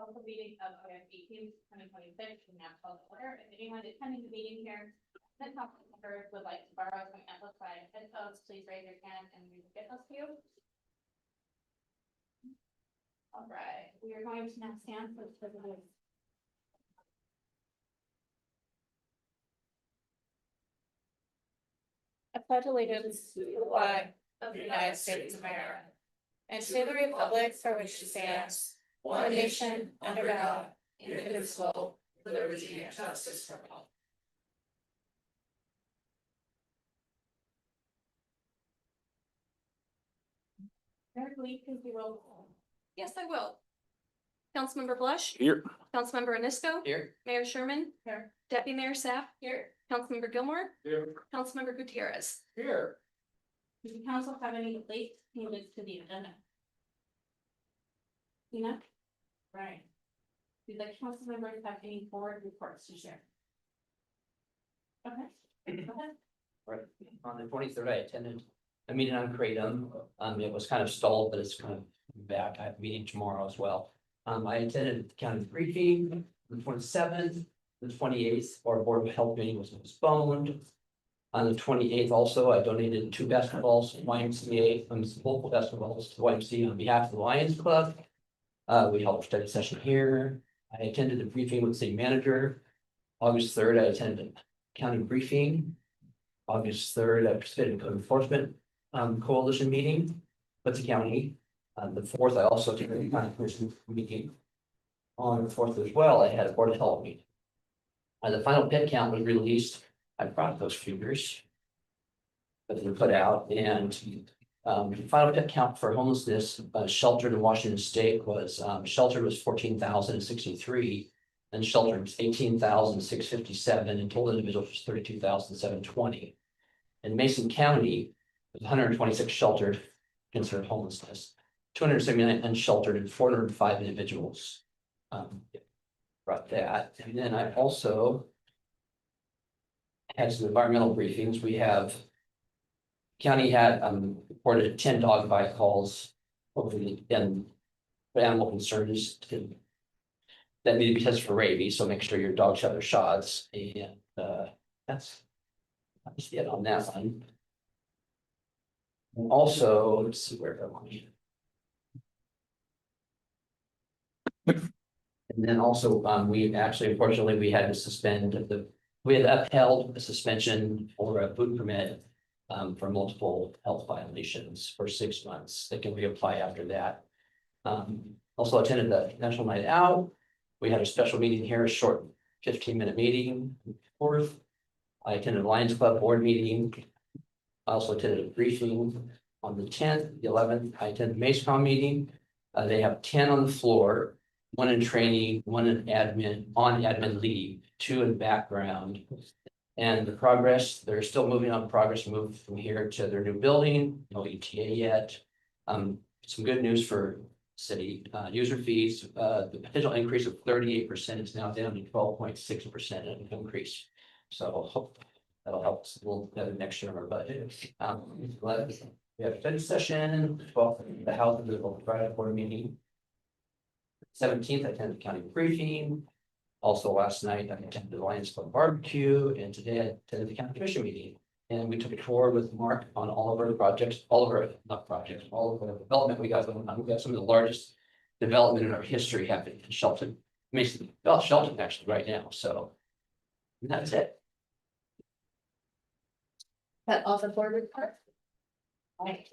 Public meeting of August 18th, 2026, and now called to order. If anyone attending the meeting here, the council members would like to borrow some amplified headphones, please raise your hand and we will get those to you. All right, we are going to now stand for the pledge. I pledge allegiance to the flag of the United States of America and to the republic for which it stands, one nation under God, indivisible, with liberty and justice for all. Eric, will you please do roll call? Yes, I will. Councilmember Blush. Here. Councilmember Anisco. Here. Mayor Sherman. Here. Deputy Mayor Sapp. Here. Councilmember Gilmore. Here. Councilmember Gutierrez. Here. Does the council have any late changes to the agenda? Tina? Right. Do the council members have any board reports to share? Okay. Go ahead. Right, on the 23rd, I attended a meeting on Kratom. It was kind of stalled, but it's kind of back. I have a meeting tomorrow as well. I attended the county briefing on the 27th, the 28th, our Board of Health meeting was postponed. On the 28th also, I donated 2 basketballs to YMCA, local basketballs to YMCA on behalf of the Lions Club. We held a study session here. I attended a briefing with the city manager. August 3rd, I attended a county briefing. August 3rd, I participated in code enforcement coalition meeting with the county. The 4th, I also attended a county commission meeting. On the 4th as well, I had a board of health meeting. The final pit count was released. I brought those figures that were put out, and the final pit count for homelessness sheltered in Washington State was sheltered was 14,063. And sheltered was 18,657, and total individuals was 32,720. In Mason County, was 126 sheltered considered homelessness, 279 unsheltered, and 405 individuals. Brought that, and then I also had some environmental briefings. We have county had reported 10 dog bite calls over the weekend for animal concerns that need to be tested for rabies, so make sure your dogs have their shots, and that's it on that one. And also, let's see where am I? And then also, we actually, unfortunately, we had to we had upheld a suspension for a boot permit for multiple health violations for 6 months. They can reapply after that. Also attended the National Night Out. We had a special meeting here, a short 15-minute meeting. 4th, I attended a Lions Club board meeting. I also attended a briefing on the 10th, the 11th. I attended the MACECOM meeting. They have 10 on the floor, 1 in training, 1 in admin, on admin leave, 2 in background. And the progress, they're still moving on progress, move from here to their new building, no ETA yet. Some good news for city, user fees, the potential increase of 38% is now down to 12.6% increase. So hope that'll help us a little better next year on our budget. We have a study session, 12th, the House of the Friday board meeting. 17th, I attended the county briefing. Also last night, I attended the Lions Club barbecue, and today I attended the county commission meeting. And we took it forward with Mark on all of our projects, all of our, not projects, all of our development we got going on. We got some of the largest development in our history happening in Shelton. Shelton actually right now, so that's it. That all the board report? Right.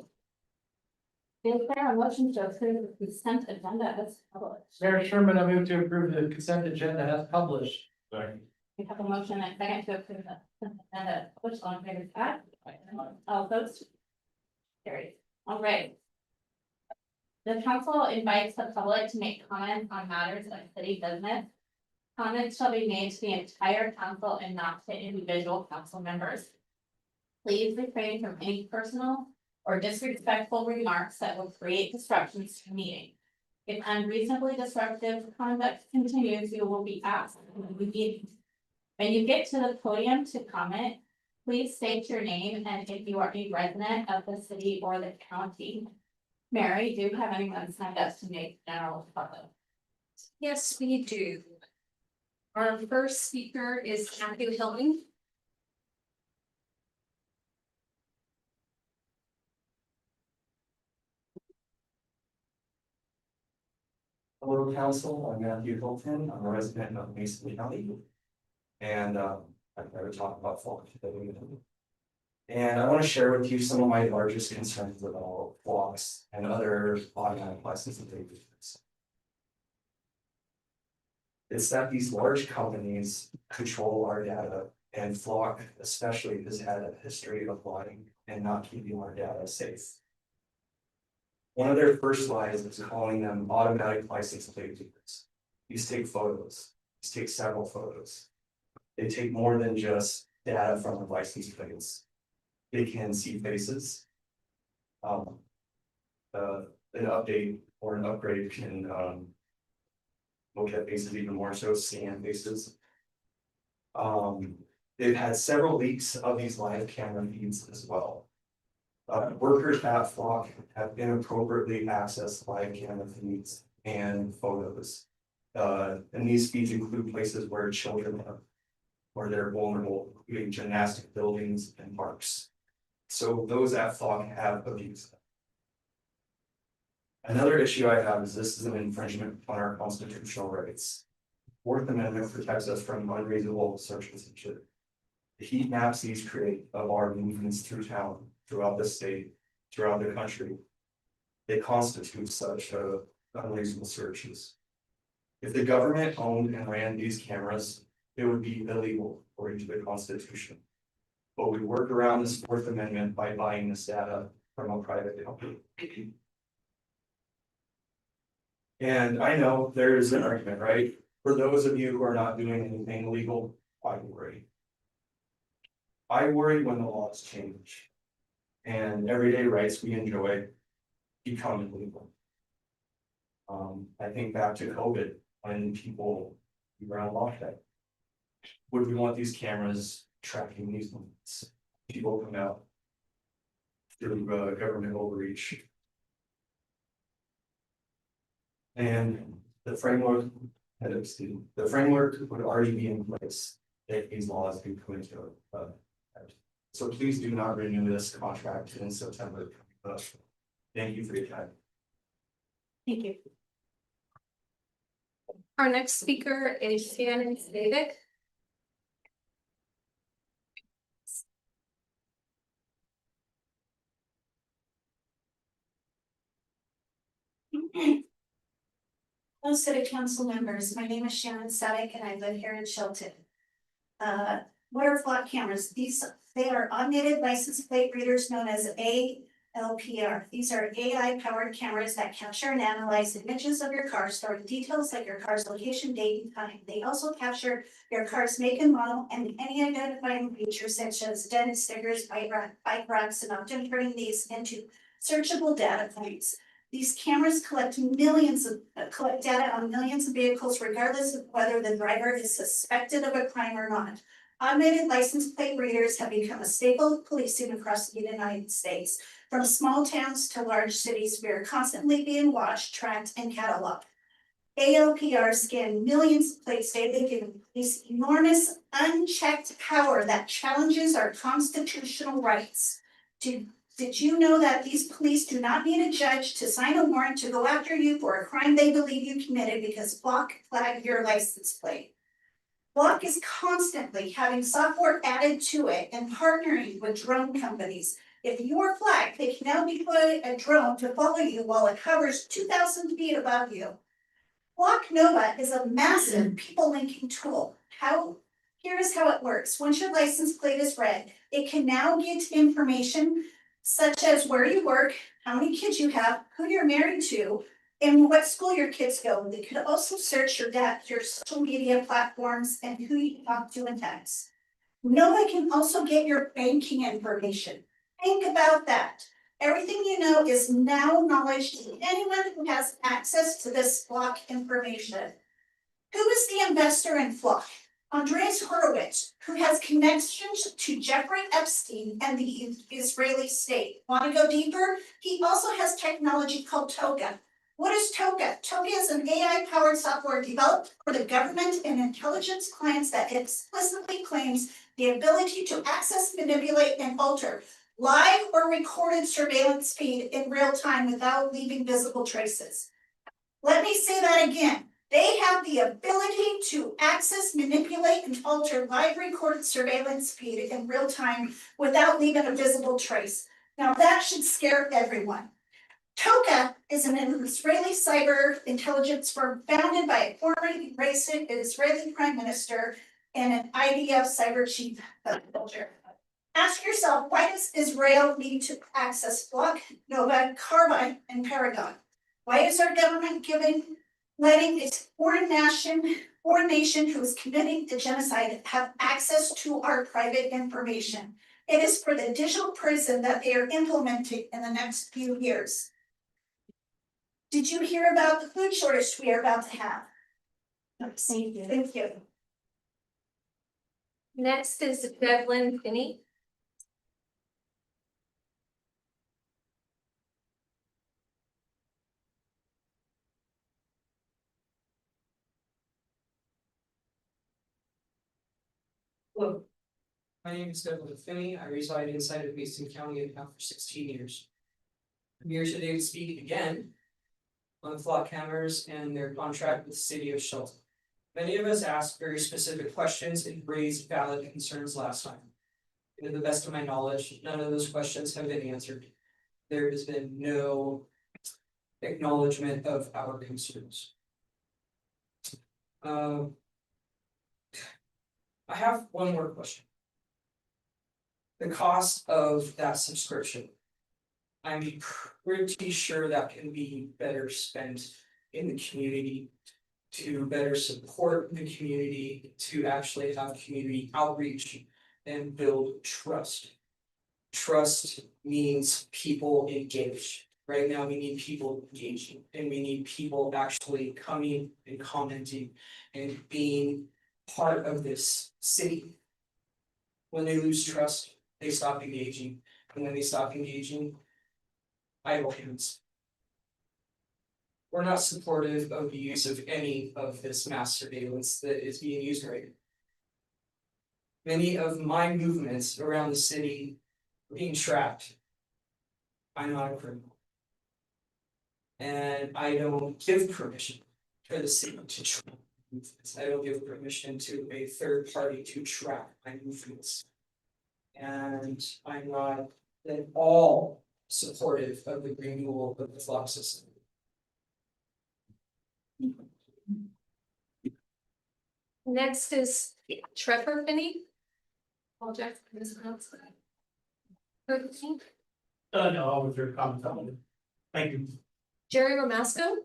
Is there a motion to approve the consent agenda as published? Mayor Sherman, I move to approve the consent agenda as published. We have a motion and second to approve the consent agenda, which on favor is aye. All opposed? Carried. All right. The council invites the public to make comments on matters of city business. Comments shall be made to the entire council and not to individual council members. Please refrain from any personal or disrespectful remarks that will create disruptions to the meeting. If unreasonably disruptive conduct continues, you will be asked to leave the meeting. When you get to the podium to comment, please state your name and if you are a resident of the city or the county. Mary, do you have anyone signed up to make general public? Yes, we do. Our first speaker is Matthew Hilton. Hello, council. I'm Matthew Hilton. I'm a resident of Mason County. And I'm going to talk about fault today. And I want to share with you some of my largest concerns about flocks and other automatic license plates. It's that these large companies control our data, and Flock especially has had a history of lying and not keeping our data safe. One of their first lies is calling them automatic license plate readers. These take photos. These take several photos. They take more than just data from the license plates. They can see faces. An update or an upgrade can look at faces even more so, scan faces. They've had several leaks of these live camera feeds as well. Workers at Flock have inappropriately accessed live camera feeds and photos. And these feeds include places where children live, where they're vulnerable, including gymnastic buildings and parks. So those at Flock have abused them. Another issue I have is this is an infringement on our constitutional rights. Fourth Amendment protects us from unreasonable search and seizure. The heat maps these create of our movements through town, throughout the state, throughout the country, they constitute such unreasonable searches. If the government owned and ran these cameras, it would be illegal according to the Constitution. But we work around this Fourth Amendment by buying this data from a private company. And I know there is an argument, right? For those of you who are not doing anything illegal, I worry. I worry when the laws change and everyday rights we enjoy become illegal. I think back to COVID when people were on lockdown. Would we want these cameras tracking these movements? People come out through government overreach. And the framework would already be in place if these laws do come into effect. So please do not renew this contract in September. Thank you for your time. Thank you. Our next speaker is Shannon Stavic. Hello, City Council members. My name is Shannon Stavic and I live here in Shelton. What are flock cameras? They are automated license plate readers known as ALPR. These are AI powered cameras that capture and analyze images of your car, storing details like your car's location, date, and time. They also capture your car's make and model and any identifying features such as dents, stickers, bike racks, and often turning these into searchable data points. These cameras collect data on millions of vehicles regardless of whether the driver is suspected of a crime or not. Automated license plate readers have become a staple of policing across the United States. From small towns to large cities, we are constantly being watched, tracked, and cataloged. ALPR scan millions of plates daily, giving police enormous unchecked power that challenges our constitutional rights. Did you know that these police do not need a judge to sign a warrant to go after you for a crime they believe you committed because Block flagged your license plate? Block is constantly having software added to it and partnering with drone companies. If you are flagged, they can now deploy a drone to follow you while it hovers 2,000 feet above you. Block Nova is a massive people linking tool. Here is how it works. Once your license plate is read, it can now get information such as where you work, how many kids you have, who you're married to, and what school your kids go. They could also search your social media platforms and who you talk to in text. Nova can also get your banking information. Think about that. Everything you know is now knowledge to anyone who has access to this Block information. Who is the investor in Flock? Andreas Horowitz, who has connections to Jeffrey Epstein and the Israeli state. Want to go deeper? He also has technology called Toga. What is Toga? Toga is an AI-powered software developed for the government and intelligence clients that explicitly claims the ability to access, manipulate, and alter live or recorded surveillance feed in real time without leaving visible traces. Let me say that again. They have the ability to access, manipulate, and alter live recorded surveillance feed in real time without leaving a visible trace. Now that should scare everyone. Toka is an Israeli cyber intelligence firm founded by a former Israeli prime minister and an IDF cyber chief soldier. Ask yourself, why does Israel need to access Block, Nova, Carbine, and Paragon? Why is our government letting its foreign nation who is committing the genocide have access to our private information? It is for the digital prison that they are implementing in the next few years. Did you hear about the food shortage we are about to have? Thank you. Thank you. Next is Devlin Finney. Hello, my name is Devlin Finney. I reside inside of Mason County and have for 16 years. I'm here today to speak again on flock cameras and their contract with the city of Shelton. Many of us asked very specific questions and raised valid concerns last time. And to the best of my knowledge, none of those questions have been answered. There has been no acknowledgement of our concerns. I have one more question. The cost of that subscription. I'm pretty sure that can be better spent in the community to better support the community, to actually have community outreach and build trust. Trust means people engage. Right now, we need people engaging and we need people actually coming and commenting and being part of this city. When they lose trust, they stop engaging. And when they stop engaging, idle hands. We're not supportive of the use of any of this mass surveillance that is being used right now. Many of my movements around the city are being tracked. I'm not a criminal. And I don't give permission for the city to track movements. I don't give permission to a third party to track my movements. And I'm not at all supportive of the renewal of the flock system. Next is Trevor Finney. Apologize for mispronouncing that. No, I was your comment on it. Thank you. Jerry Romasco,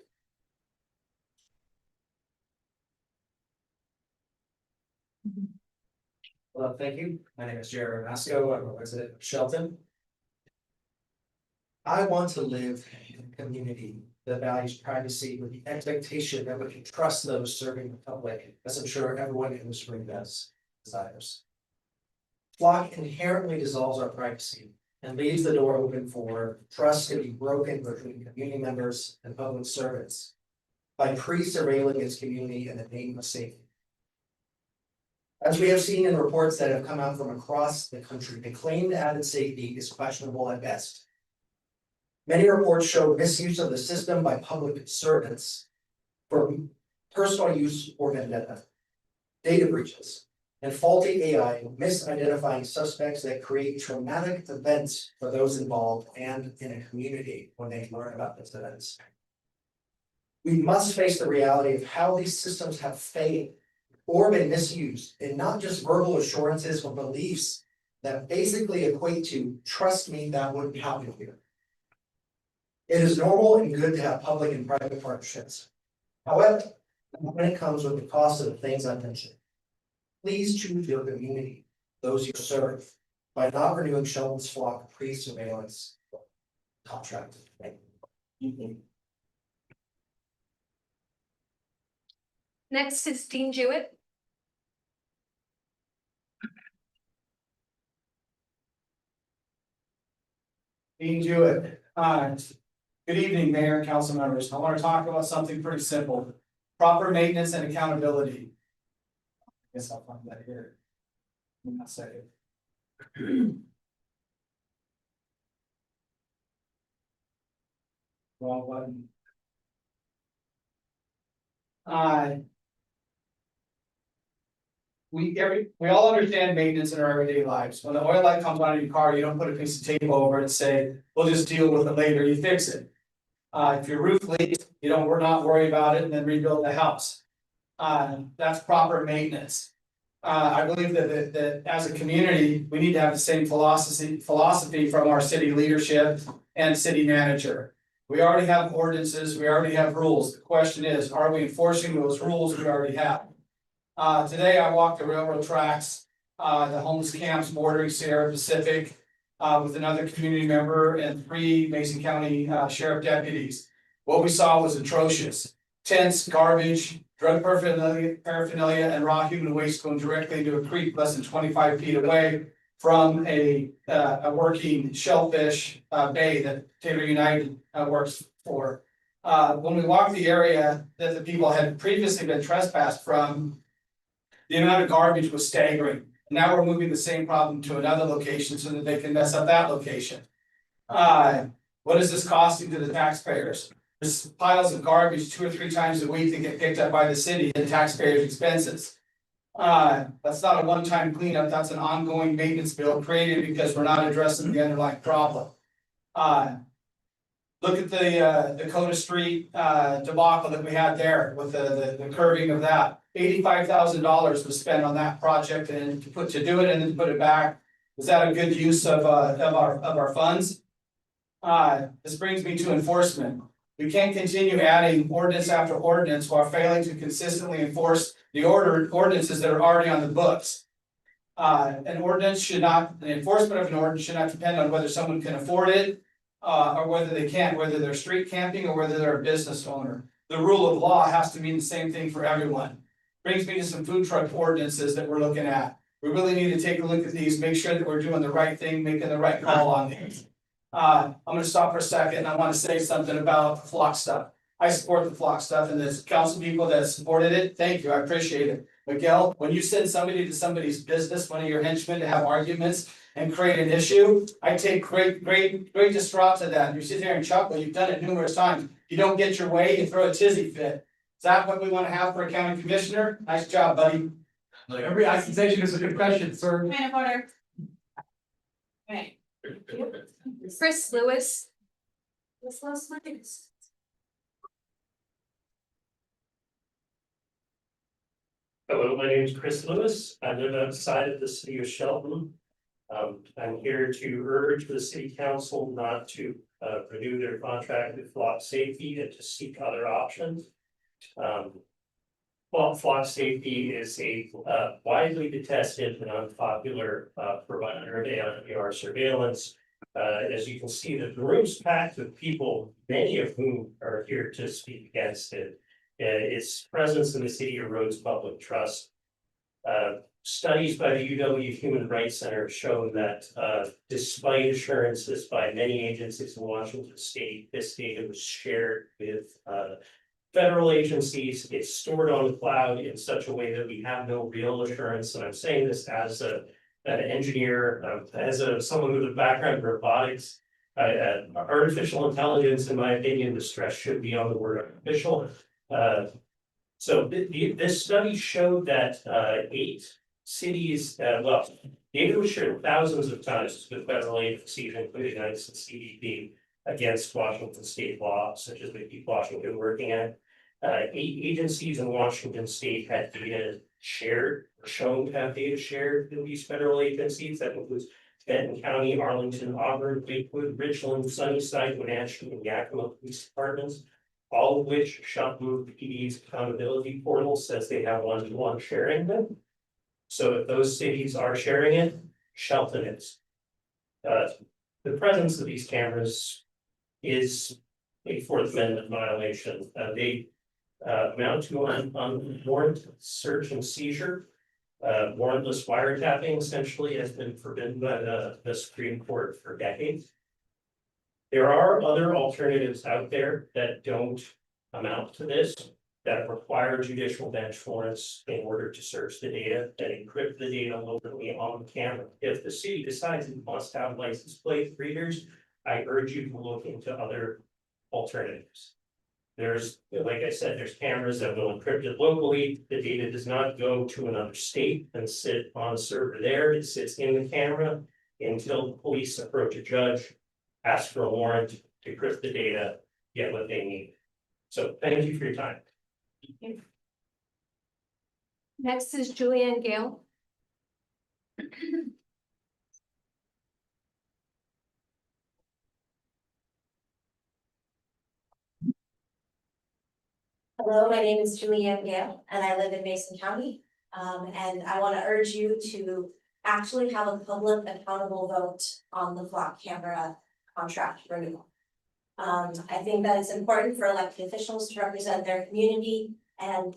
Well, thank you. My name is Jerry Masco. I'm a resident of Shelton. I want to live in a community that values privacy with the expectation that we can trust those serving the public, as I'm sure everyone in this room desires. Flock inherently dissolves our privacy and leaves the door open for trust to be broken between community members and public servants by pre-surveilling its community in the name of safety. As we have seen in reports that have come out from across the country, the claimed added safety is questionable at best. Many reports show misuse of the system by public servants for personal use or vendetta, data breaches, and faulty AI misidentifying suspects that create traumatic events for those involved and in a community when they learn about those events. We must face the reality of how these systems have failed or been misused in not just verbal assurances or beliefs that basically equate to trust me, that wouldn't happen here. It is normal and good to have public and private partnerships. However, when it comes with the cost of the things I mentioned, please choose your community, those you serve, by not renewing Shelton's Flock pre-surveillance contract. Thank you. next is Dean Jewett. Dean Jewett, good evening, Mayor and council members. I want to talk about something pretty simple. Proper maintenance and accountability. I guess I'll find that here. In a second. Wrong button. We all understand maintenance in our everyday lives. When the oil light comes on in your car, you don't put a piece of tape over it and say, we'll just deal with it later, you fix it. If your roof leaks, we're not worried about it and then rebuild the house. That's proper maintenance. I believe that as a community, we need to have the same philosophy from our city leadership and city manager. We already have ordinances, we already have rules. The question is, are we enforcing those rules we already have? Today I walked the railroad tracks, the homeless camps bordering Sierra Pacific, with another community member and 3 Mason County sheriff deputies. What we saw was atrocious. Tents, garbage, drug paraphernalia, and raw human waste going directly into a creek less than 25 feet away from a working shellfish bay that Taylor United works for. When we walked the area that the people had previously been trespassed from, the amount of garbage was staggering. Now we're moving the same problem to another location so that they can mess up that location. What is this costing to the taxpayers? There's piles of garbage 2 or 3 times a week that get picked up by the city and taxpayers' expenses. That's not a one-time cleanup, that's an ongoing maintenance bill created because we're not addressing the underlying problem. Look at the Dakota Street debacle that we had there with the curving of that. $85,000 was spent on that project and to do it and then put it back. Is that a good use of our funds? This brings me to enforcement. We can't continue adding ordinance after ordinance while failing to consistently enforce the ordinances that are already on the books. The enforcement of an ordinance should not depend on whether someone can afford it, or whether they can't, whether they're street camping or whether they're a business owner. The rule of law has to mean the same thing for everyone. Brings me to some food truck ordinances that we're looking at. We really need to take a look at these, make sure that we're doing the right thing, making the right call on these. I'm gonna stop for a second and I want to say something about the flock stuff. I support the flock stuff and the council people that supported it, thank you, I appreciate it. Miguel, when you send somebody to somebody's business, one of your henchmen to have arguments and create an issue, I take great distraught to that. You sit there and chuckle, you've done it numerous times. You don't get your way, you throw a tizzy fit. Is that what we want to have for a county commissioner? Nice job, buddy. Every accusation is a confession, sir. Point of order. Okay. Chris Lewis. Hello, my name is Chris Lewis. I live outside of the city of Shelton. I'm here to urge the city council not to renew their contract with Flock Safety and to seek other options. Well, Flock Safety is a widely detested and unpopular provider of AR surveillance. As you can see, the room's packed with people, many of whom are here to speak against it. Its presence in the city erodes public trust. Studies by the UW Human Rights Center have shown that despite assurances by many agencies in Washington State, this data was shared with federal agencies. It's stored on the cloud in such a way that we have no real assurance. And I'm saying this as an engineer, someone with a background in robotics. Artificial intelligence, in my opinion, the stress should be on the word artificial. So this study showed that 8 cities, data was shared thousands of times with federal agencies, including ICE and CBP, against Washington state law, such as we keep Washington working at. 8 agencies in Washington state had data shared, or shown to have data shared with these federal agencies. That includes Benton County, Arlington, Auburn, Lakewood, Richland, Sunnyside, Wenatchee, and Yakima police departments. All of which Shelton PD's accountability portal says they have one-to-one sharing them. So if those cities are sharing it, Shelton is. The presence of these cameras is a Fourth Amendment violation. They amount to unwarranted search and seizure. Warrantless wiretapping essentially has been forbidden by the Supreme Court for decades. There are other alternatives out there that don't amount to this, that require judicial bench warrants in order to search the data, that encrypt the data locally on the camera. If the city decides it must have license plate readers, I urge you to look into other alternatives. There's, like I said, there's cameras that will encrypt it locally. The data does not go to another state and sit on a server there. It sits in the camera until the police approach a judge, ask for a warrant, decrypt the data, get what they need. So thank you for your time. Next is Julianne Gale. Hello, my name is Julianne Gale and I live in Mason County. And I want to urge you to actually have a public accountable vote on the Flock camera contract renewal. I think that it's important for elected officials to represent their community, and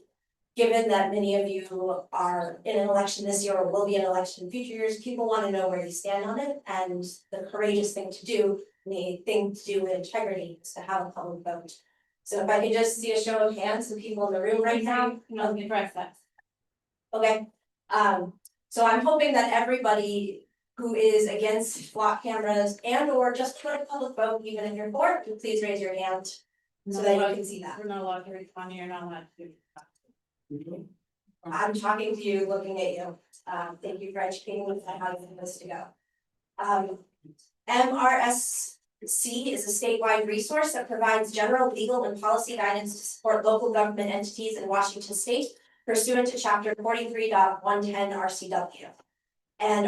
given that many of you are in an election this year or will be in an election in future years, people want to know where you stand on it, and the courageous thing to do, the thing to do with integrity is to have a public vote. So if I could just see a show of hands of people in the room right now. No, address that. Okay, so I'm hoping that everybody who is against Flock cameras and or just put a public vote, even if you're for it, please raise your hand so that you can see that. We're not allowed to respond, you're not allowed to. I'm talking to you, looking at you. Thank you for educating me on how you want this to go. MRSC is a statewide resource that provides general legal and policy guidance to support local government entities in Washington state pursuant to chapter 43.110 RCW. And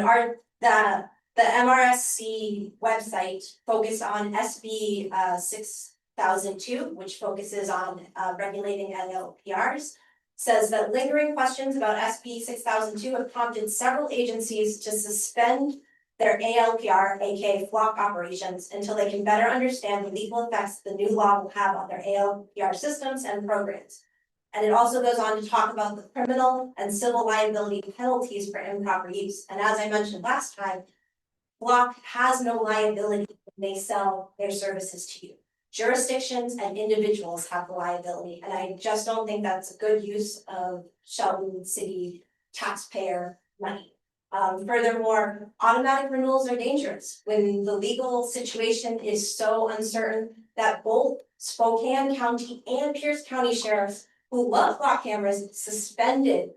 the MRSC website focused on SB 6002, which focuses on regulating LLPRs, says that lingering questions about SB 6002 have prompted several agencies to suspend their ALPR, aka Flock operations, until they can better understand the legal effects the new law will have on their ALPR systems and programs. And it also goes on to talk about the criminal and civil liability penalties for improper use. And as I mentioned last time, Flock has no liability when they sell their services to you. Jurisdictions and individuals have the liability, and I just don't think that's a good use of Shelton City taxpayer money. Furthermore, automatic renewals are dangerous when the legal situation is so uncertain that both Spokane County and Pierce County sheriffs who love Flock cameras suspended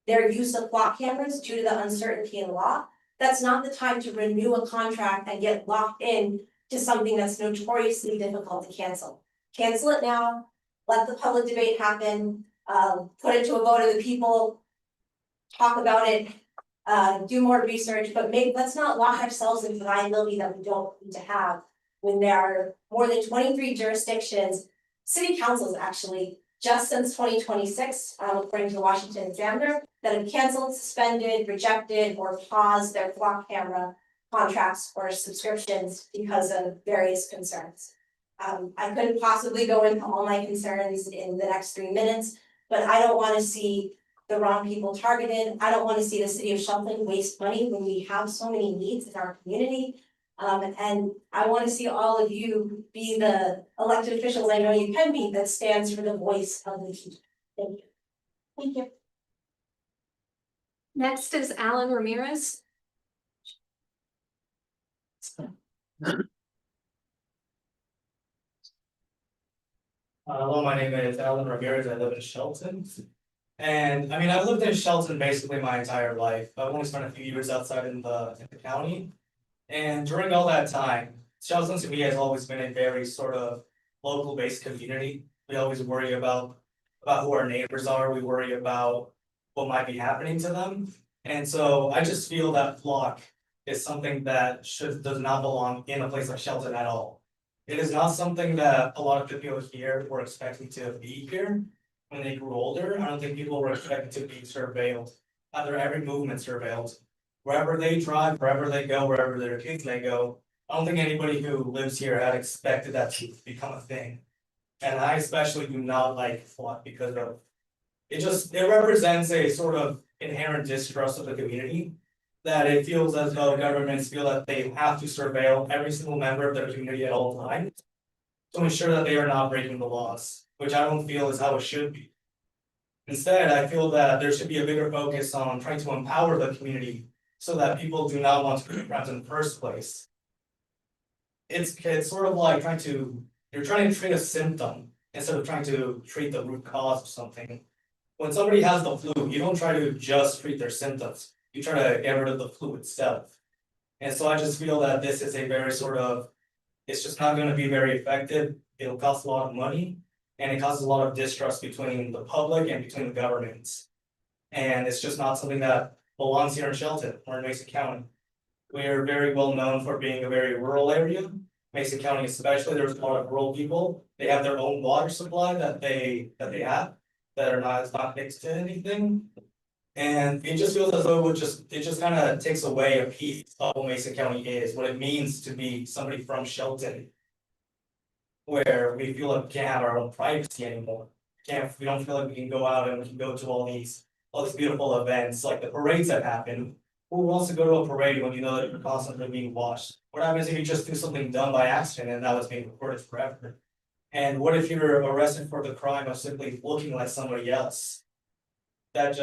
their use of Flock cameras due to the uncertainty in law. That's not the time to renew a contract and get locked in to something that's notoriously difficult to cancel. Cancel it now, let the public debate happen, put it to a vote of the people, talk about it, Do more research, but let's not lock ourselves into liability that we don't need to have. When there are more than 23 jurisdictions, city councils actually, just since 2026, according to the Washington Examiner, that have canceled, suspended, rejected, or paused their flock camera contracts or subscriptions because of various concerns. I couldn't possibly go into all my concerns in the next 3 minutes, but I don't wanna see the wrong people targeted. I don't wanna see the city of Shelton waste money when we have so many needs in our community. And I wanna see all of you be the elected officials I know you can be that stands for the voice of the people. Thank you. Thank you. Next is Alan Ramirez. Hello, my name is Alan Ramirez. I live in Shelton. And I mean, I've lived in Shelton basically my entire life. I've only spent a few years outside in the county. And during all that time, Shelton to me has always been a very sort of local based community. We always worry about who our neighbors are. We worry about what might be happening to them. And so I just feel that flock is something that does not belong in a place like Shelton at all. It is not something that a lot of people here were expecting to be here when they grew older. I don't think people were expecting to be surveilled, have their every movement surveilled. Wherever they drive, wherever they go, wherever their kids may go. I don't think anybody who lives here had expected that to become a thing. And I especially do not like flock because of it represents a sort of inherent distrust of the community. That it feels as though governments feel that they have to surveil every single member of their community at all times. To ensure that they are not breaking the laws, which I don't feel is how it should be. Instead, I feel that there should be a bigger focus on trying to empower the community. So that people do not want to commit crimes in the first place. It's sort of like you're trying to treat a symptom instead of trying to treat the root cause of something. When somebody has the flu, you don't try to just treat their symptoms, you try to get rid of the flu itself. And so I just feel that this is a very it's just not gonna be very effective, it'll cost a lot of money. And it causes a lot of distrust between the public and between the governments. And it's just not something that belongs here in Shelton or in Mason County. We are very well known for being a very rural area. Mason County especially, there's a lot of rural people. They have their own water supply that they have that it's not mixed to anything. And it just feels as though it just kind of takes away a piece of what Mason County is, what it means to be somebody from Shelton. Where we feel like we can't have our own privacy anymore. We don't feel like we can go out and we can go to all these beautiful events, like the parades that happen. Who wants to go to a parade when you know that you're constantly being watched? What happens if you just do something dumb by accident and that was being recorded forever? And what if you're arrested for the crime of simply looking like somebody else? It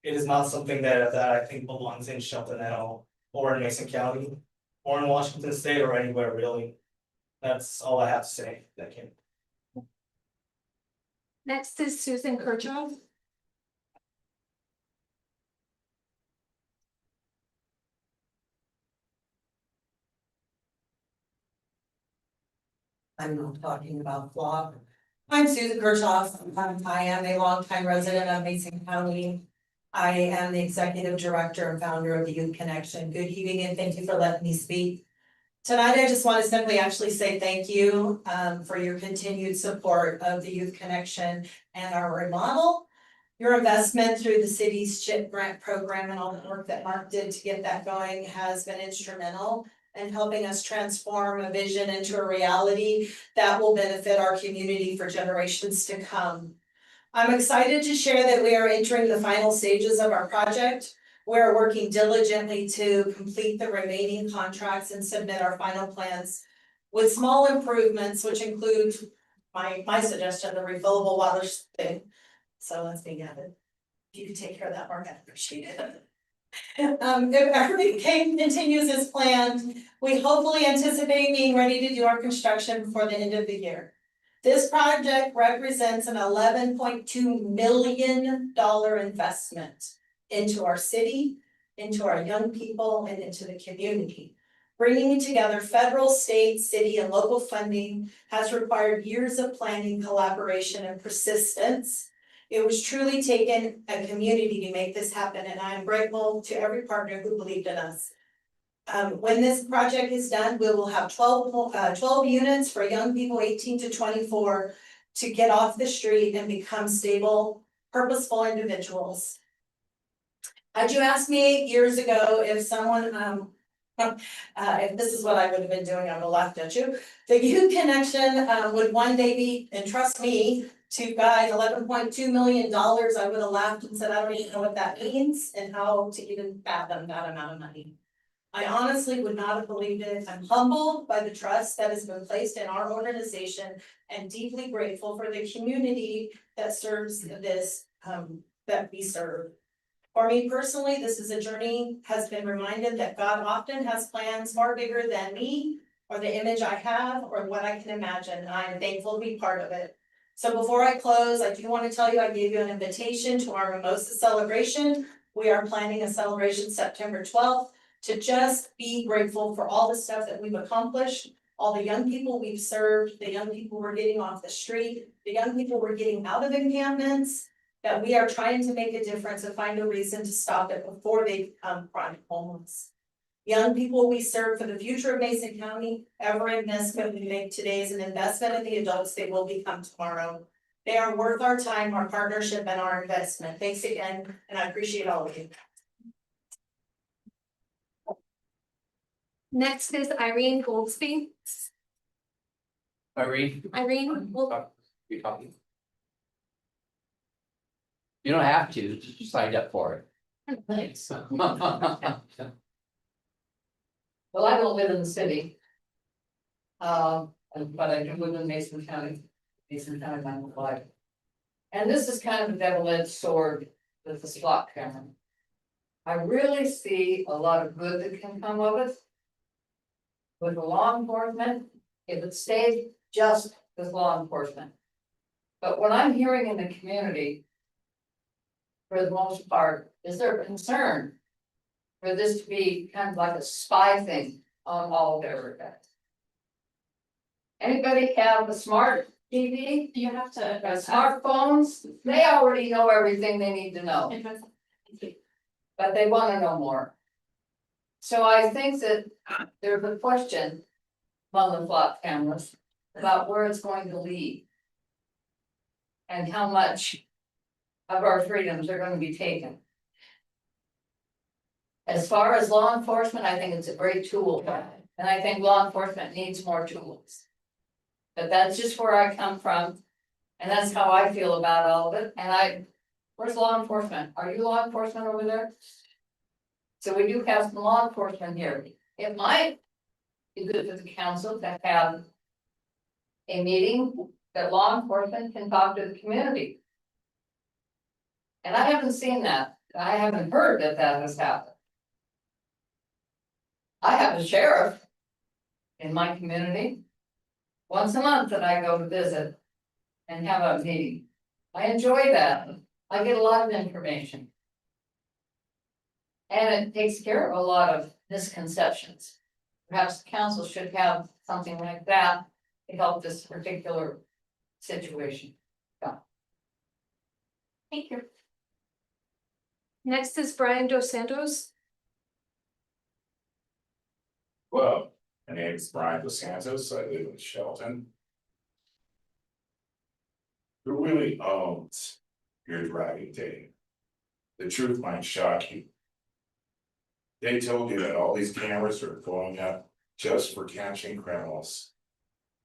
is not something that I think belongs in Shelton at all, or in Mason County, or in Washington State, or anywhere really. That's all I have to say. Thank you. Next is Susan Kirchhoff. I'm not talking about flock. I'm Susan Kirchhoff. I am a longtime resident of Mason County. I am the executive director and founder of the Youth Connection. Good evening and thank you for letting me speak. Tonight, I just want to simply actually say thank you for your continued support of the Youth Connection and our remodel. Your investment through the city's CHIP grant program and all the work that Mark did to get that going has been instrumental in helping us transform a vision into a reality that will benefit our community for generations to come. I'm excited to share that we are entering the final stages of our project. We're working diligently to complete the remaining contracts and submit our final plans with small improvements, which include my suggestion, the refillable water thing. So let's be added. If you could take care of that, Mark, I'd appreciate it. If everything continues as planned, we hopefully anticipate being ready to do our construction before the end of the year. This project represents an $11.2 million investment into our city, into our young people, and into the community. Bringing together federal, state, city, and local funding has required years of planning, collaboration, and persistence. It was truly taken a community to make this happen, and I am grateful to every partner who believed in us. When this project is done, we will have 12 units for young people 18 to 24 to get off the street and become stable, purposeful individuals. Had you asked me 8 years ago if someone, if this is what I would have been doing, I would have laughed at you. The Youth Connection would one day be, and trust me, to guide $11.2 million, I would have laughed and said, I don't even know what that means and how to even fathom that amount of money. I honestly would not have believed it. I'm humbled by the trust that has been placed in our organization and deeply grateful for the community that serves this, that we serve. For me personally, this is a journey, has been reminded that God often has plans far bigger than me or the image I have or what I can imagine. I am thankful to be part of it. So before I close, I do want to tell you, I gave you an invitation to our Mimosa celebration. We are planning a celebration September 12th to just be grateful for all the stuff that we've accomplished, all the young people we've served, the young people we're getting off the street, the young people we're getting out of encampments, that we are trying to make a difference and find a reason to stop it before they become chronic homeless. Young people we serve for the future of Mason County, every investment we make today is an investment in the adults they will become tomorrow. They are worth our time, our partnership, and our investment. Thanks again, and I appreciate all of you. Next is Irene Goldsby. Irene, Irene, well, you're talking. You don't have to, just signed up for it. Thanks. Well, I don't live in the city. But I do live in Mason County, my whole life. And this is kind of a double-edged sword with the slot camera. I really see a lot of good that can come of it. With the law enforcement, if it stays just with law enforcement. But what I'm hearing in the community, for the most part, is their concern for this to be kind of like a spy thing on all of everything. Anybody have a smart TV? You have to. Smartphones, they already know everything they need to know, but they wanna know more. So I think that there's a question among the flop cameras about where it's going to lead. And how much of our freedoms are gonna be taken. As far as law enforcement, I think it's a great tool, and I think law enforcement needs more tools. But that's just where I come from, and that's how I feel about all of it, and where's law enforcement? Are you law enforcement over there? So we do have some law enforcement here. It might be good for the council to have a meeting that law enforcement can talk to the community. And I haven't seen that. I haven't heard that that has happened. I have a sheriff in my community once a month that I go to visit and have a meeting. I enjoy that. I get a lot of information. And it takes care of a lot of misconceptions. Perhaps the council should have something like that to help this particular situation. thank you. Next is Brian Dos Santos. Well, my name is Brian Dos Santos. I live in Shelton. Who really owns your driving data? The truth might shock you. They told you that all these cameras are going up just for catching criminals.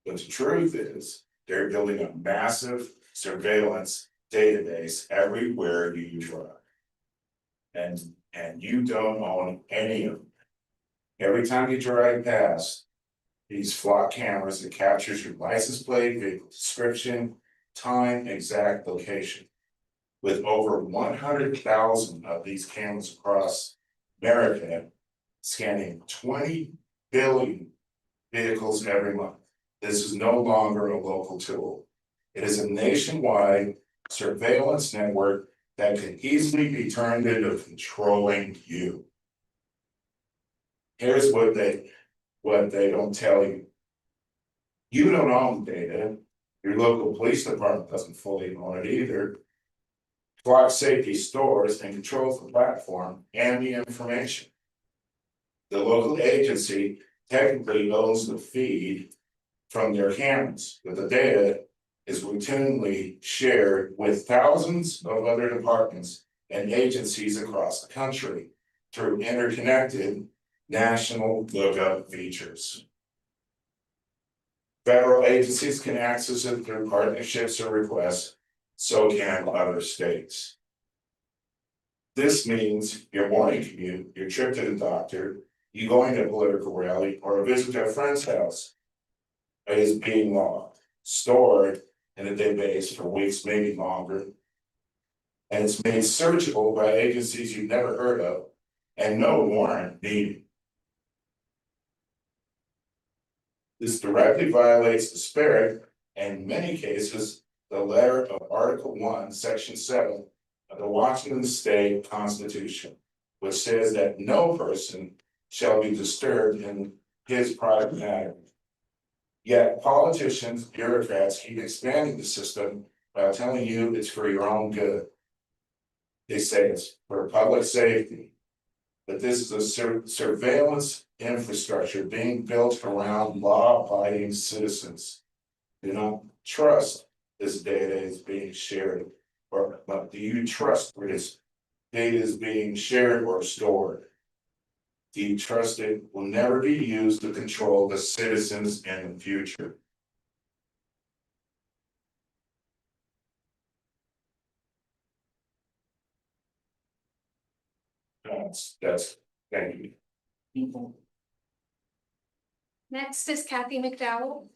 But the truth is, they're building a massive surveillance database everywhere you drive. And you don't own any of them. Every time you drive past these flock cameras, it captures your license plate, vehicle description, time, exact location. With over 100,000 of these cameras across America, scanning 20 billion vehicles every month. This is no longer a local tool. It is a nationwide surveillance network that can easily be turned into controlling you. Here's what they don't tell you. You don't own data. Your local police department doesn't fully own it either. Flock Safety stores and controls the platform and the information. The local agency technically owns the feed from their cameras, but the data is routinely shared with thousands of other departments and agencies across the country through interconnected national lookup features. Federal agencies can access it through partnerships or requests, so can other states. This means your morning commute, your trip to the doctor, you going to a political rally, or a visit to a friend's house is being logged, stored in a database for weeks, maybe longer. And it's made searchable by agencies you've never heard of and no warrant needed. This directly violates the spirit, and in many cases, the letter of Article 1, Section 7 of the Washington State Constitution, which says that no person shall be disturbed in his private matter. Yet politicians, bureaucrats keep expanding the system by telling you it's for your own good. They say it's for public safety, but this is a surveillance infrastructure being built around law-abiding citizens. Do not trust this data is being shared, but do you trust where this data is being shared or stored? Do you trust it will never be used to control the citizens in the future? Thank you. Next is Kathy McDowell.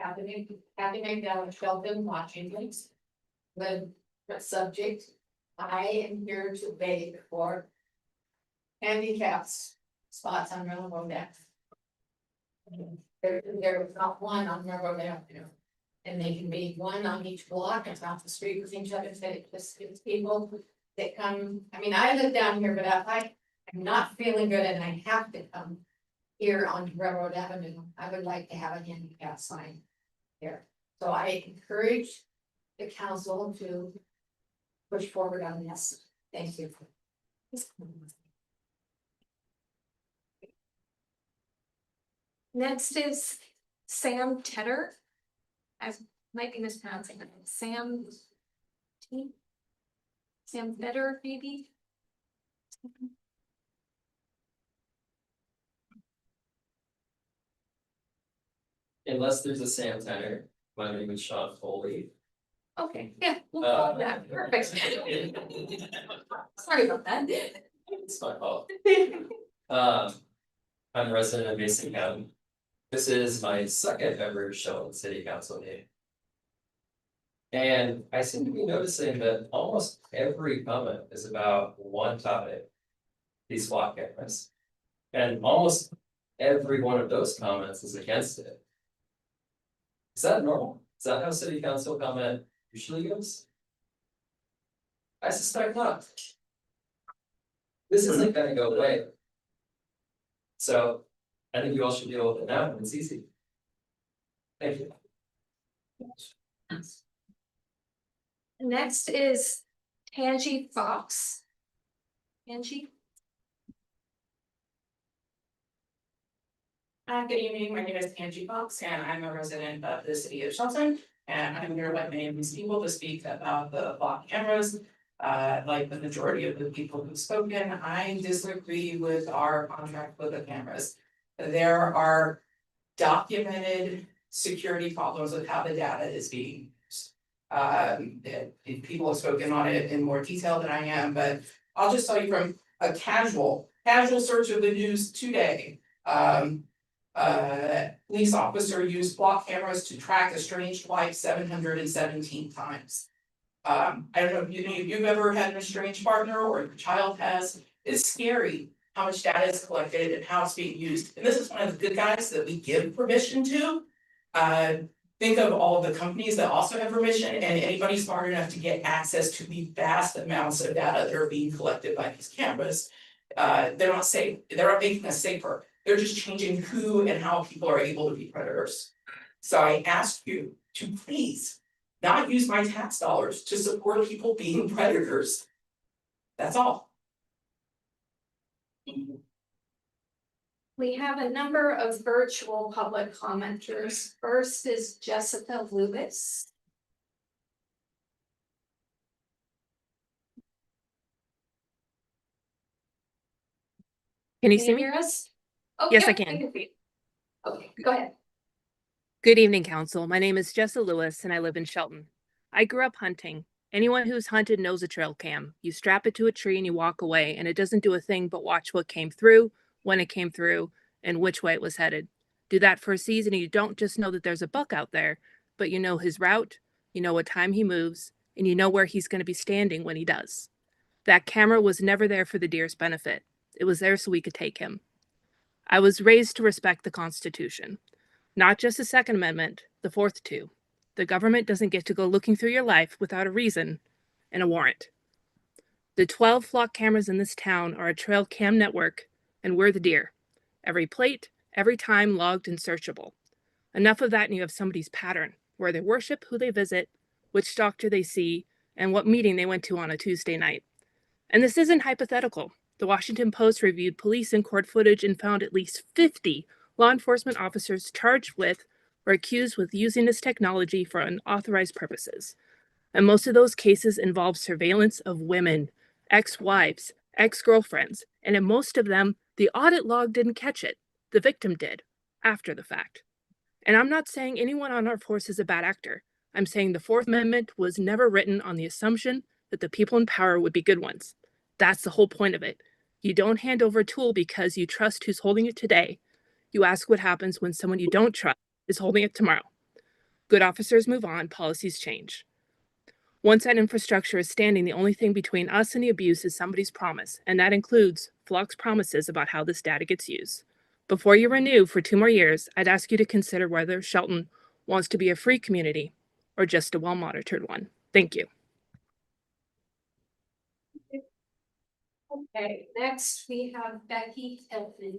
Kathy McDowell, Shelton, Washington. The subject, I am here to beg for handicaps spots on Railroad Avenue. There is not one on Railroad Avenue. And they can be one on each block, it's off the street with each other, so it just gives people that come, I mean, I live down here, but if I am not feeling good and I have to come here on Railroad Avenue, I would like to have a handicap sign here. So I encourage the council to push forward on this. Thank you. Next is Sam Tedder. I might be mispronouncing it. Sam Tedder, maybe? Unless there's a Sam Tenner, my name is Sean Foley. Okay, yeah, we'll call that. Perfect. Sorry about that. It's my fault. I'm a resident of Mason County. This is my second ever Shelton City Council meeting. And I seem to be noticing that almost every comment is about one topic, these flock cameras. And almost every one of those comments is against it. Is that normal? Is that how city council comment usually goes? I suspect not. This isn't gonna go away. So I think you all should deal with it now, and it's easy. Thank you. Next is Tangi Fox. Angie? Good evening, my name is Angie Fox and I'm a resident of the city of Shelton. And I'm here with many of these people to speak about the block cameras. Like the majority of the people who've spoken, I disagree with our contract with the cameras. There are documented security problems with how the data is being used. People have spoken on it in more detail than I am, but I'll just tell you from a casual search of the news today. Police officer used block cameras to track estranged wife 717 times. I don't know if you've ever had an estranged partner or your child has. It's scary how much data is collected and how it's being used. And this is one of the good guys that we give permission to. Think of all of the companies that also have permission and anybody smart enough to get access to the vast amounts of data that are being collected by these cameras. They're not safe, they're not making us safer. They're just changing who and how people are able to be predators. So I ask you to please not use my tax dollars to support people being predators. That's all. We have a number of virtual public commenters. First is Jessica Lewis. Can you Can see you me? hear us? Oh, Yes, I yep, can. see you. Okay, go ahead. Good evening, Council. My name is Jessa Lewis and I live in Shelton. I grew up hunting. Anyone who's hunted knows a trail cam. You strap it to a tree and you walk away, and it doesn't do a thing but watch what came through, when it came through, and which way it was headed. Do that for a season and you don't just know that there's a buck out there, but you know his route, you know what time he moves, and you know where he's going to be standing when he does. That camera was never there for the deer's benefit. It was there so we could take him. I was raised to respect the Constitution. Not just the Second Amendment, the fourth too. The government doesn't get to go looking through your life without a reason and a warrant. The 12 flock cameras in this town are a trail cam network, and we're the deer. Every plate, every time logged and searchable. Enough of that and you have somebody's pattern, where they worship, who they visit, which doctor they see, and what meeting they went to on a Tuesday night. And this isn't hypothetical. The Washington Post reviewed police and court footage and found at least 50 law enforcement officers charged with or accused with using this technology for unauthorized purposes. And most of those cases involve surveillance of women, ex-wives, ex-girlfriends, and in most of them, the audit log didn't catch it. The victim did, after the fact. And I'm not saying anyone on our force is a bad actor. I'm saying the Fourth Amendment was never written on the assumption that the people in power would be good ones. That's the whole point of it. You don't hand over a tool because you trust who's holding it today. You ask what happens when someone you don't trust is holding it tomorrow. Good officers move on, policies change. Once that infrastructure is standing, the only thing between us and the abuse is somebody's promise, and that includes Flock's promises about how this data gets used. Before you renew for 2 more years, I'd ask you to consider whether Shelton wants to be a free community or just a well-monitored one. Thank you. Okay, next we have Becky Tilton.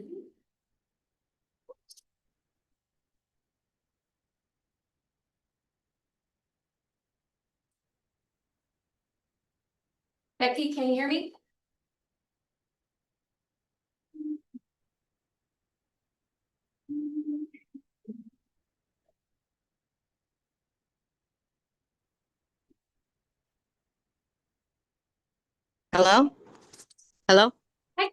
Becky, can you hear me? Hello? Hello? Hi, can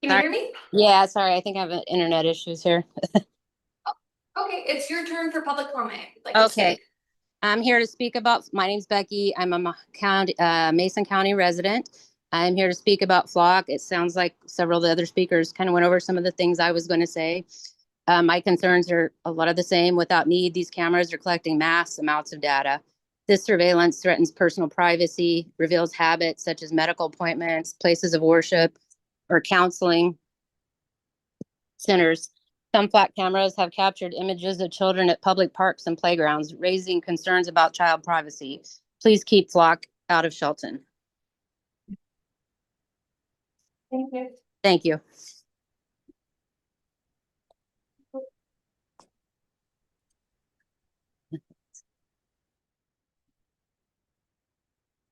you Sorry. hear me? Yeah, sorry, I think I have internet issues here. Okay, it's your turn for public comment. Like to Okay. speak. I'm here to speak about, my name's Becky. I'm a Mason County resident. I'm here to speak about flock. It sounds like several of the other speakers kind of went over some of the things I was going to say. My concerns are a lot of the same. Without need, these cameras are collecting mass amounts of data. This surveillance threatens personal privacy, reveals habits such as medical appointments, places of worship, or counseling centers. Some flat cameras have captured images of children at public parks and playgrounds, raising concerns about child privacy. Please keep flock out of Shelton. Thank you. Thank you.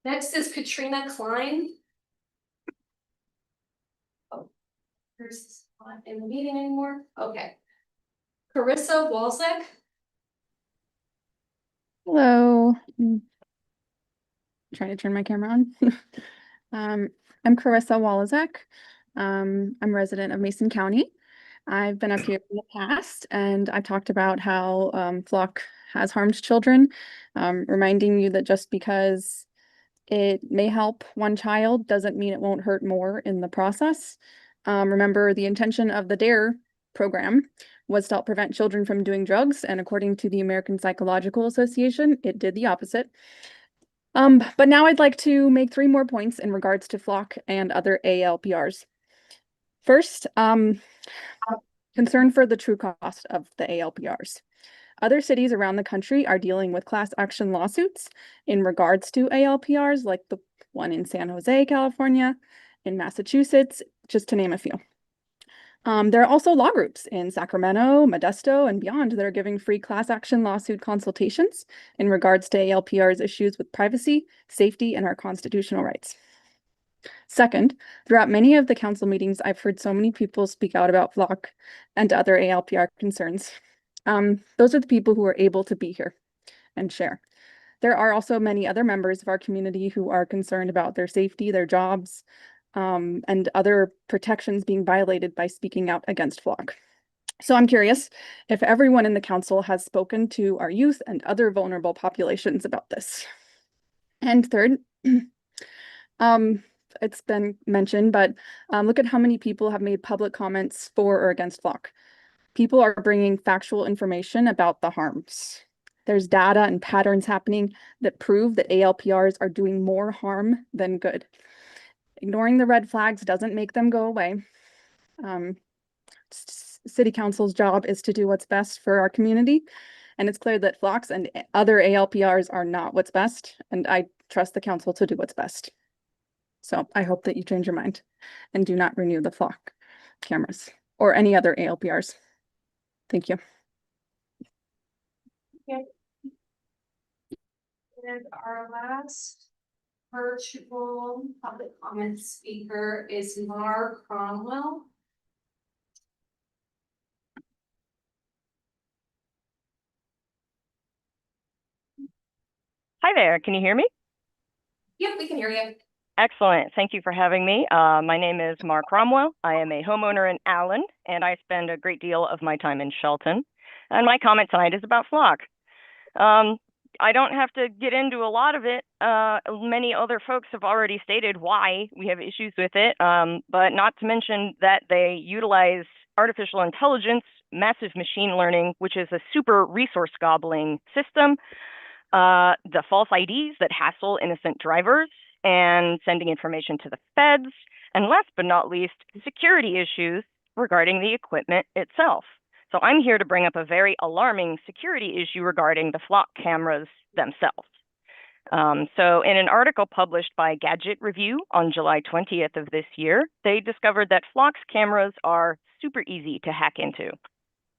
Next is Katrina Klein. Oh, hers not in the meeting anymore. Okay. Carissa Walzek. Hello. Trying to turn my camera on. I'm Carissa Walazek. I'm a resident of Mason County. I've been up here in the past and I talked about how flock has harmed children, reminding you that just because it may help one child doesn't mean it won't hurt more in the process. Remember, the intention of the DARE program was to help prevent children from doing drugs, and according to the American Psychological Association, it did the opposite. But now I'd like to make 3 more points in regards to flock and other ALPRs. First, concern for the true cost of the ALPRs. Other cities around the country are dealing with class action lawsuits in regards to ALPRs, like the one in San Jose, California, in Massachusetts, just to name a few. There are also law groups in Sacramento, Modesto, and beyond that are giving free class action lawsuit consultations in regards to ALPR's issues with privacy, safety, and our constitutional rights. Second, throughout many of the council meetings, I've heard so many people speak out about flock and other ALPR concerns. Those are the people who are able to be here and share. There are also many other members of our community who are concerned about their safety, their jobs, and other protections being violated by speaking out against flock. So I'm curious if everyone in the council has spoken to our youth and other vulnerable populations about this. And third, it's been mentioned, but look at how many people have made public comments for or against flock. People are bringing factual information about the harms. There's data and patterns happening that prove that ALPRs are doing more harm than good. Ignoring the red flags doesn't make them go away. City Council's job is to do what's best for our community. And it's clear that flocks and other ALPRs are not what's best. And I trust the council to do what's best. So I hope that you change your mind and do not renew the flock cameras or any other ALPRs. Thank you. Okay. And our last virtual public comment speaker is Mark Cromwell. Hi there, can you hear me? Yep, we can hear you. Excellent, thank you for having me. My name is Mark Cromwell. I am a homeowner in Allen, and I spend a great deal of my time in Shelton. And my comment tonight is about flock. I don't have to get into a lot of it. Many other folks have already stated why we have issues with it, but not to mention that they utilize artificial intelligence, massive machine learning, which is a super resource gobbling system, the false IDs that hassle innocent drivers, and sending information to the feds, and last but not least, security issues regarding the equipment itself. So I'm here to bring up a very alarming security issue regarding the flock cameras themselves. So in an article published by Gadget Review on July 20th of this year, they discovered that flock's cameras are super easy to hack into.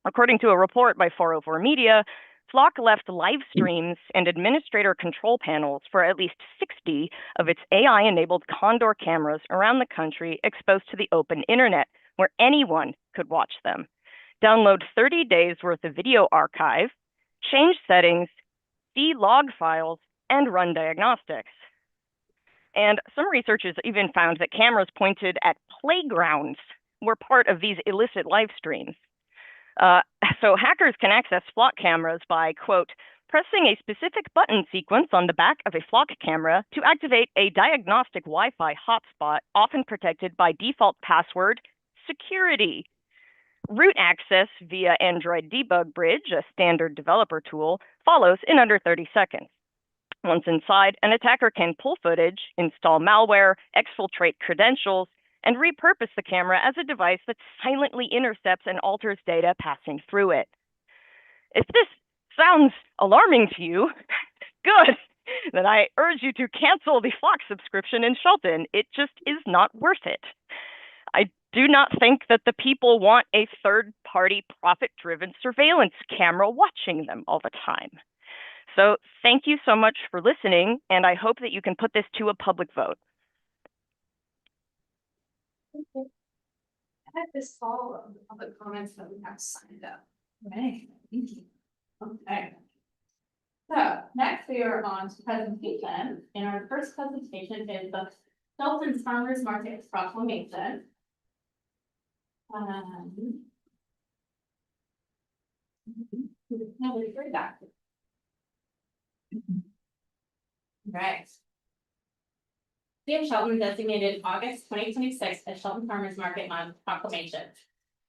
According to a report by 404 Media, Flock left live streams and administrator control panels for at least 60 of its AI-enabled Condor cameras around the country exposed to the open internet, where anyone could watch them. Download 30 days worth of video archive, change settings, see log files, and run diagnostics. And some researchers even found that cameras pointed at playgrounds were part of these illicit live streams. So hackers can access flock cameras by, quote, pressing a specific button sequence on the back of a flock camera to activate a diagnostic Wi-Fi hotspot, often protected by default password security. Root access via Android Debug Bridge, a standard developer tool, follows in under 30 seconds. Once inside, an attacker can pull footage, install malware, exfiltrate credentials, and repurpose the camera as a device that silently intercepts and alters data passing through it. If this sounds alarming to you, good, then I urge you to cancel the Flock subscription in Shelton. It just is not worth it. I do not think that the people want a third-party profit-driven surveillance camera watching them all the time. So thank you so much for listening, and I hope that you can put this to a public vote. At this all of the public comments that we have signed up. Right, thank you. Okay. So next we are on to presentation, and our first presentation is the Shelton Farmers Market proclamation. No, we've heard that. Right. City of Shelton designated August 2026 as Shelton Farmers Market Month proclamation.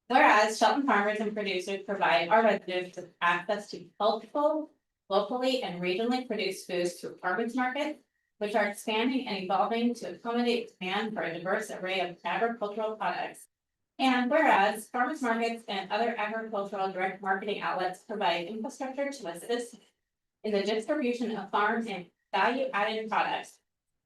Whereas Shelton farmers and producers provide our residents with access to healthful, locally and regionally produced foods through farmers markets, which are expanding and evolving to accommodate demand for a diverse array of agricultural products. And whereas farmers markets and other agricultural direct marketing outlets provide infrastructure to assist in the distribution of farm and value-added products,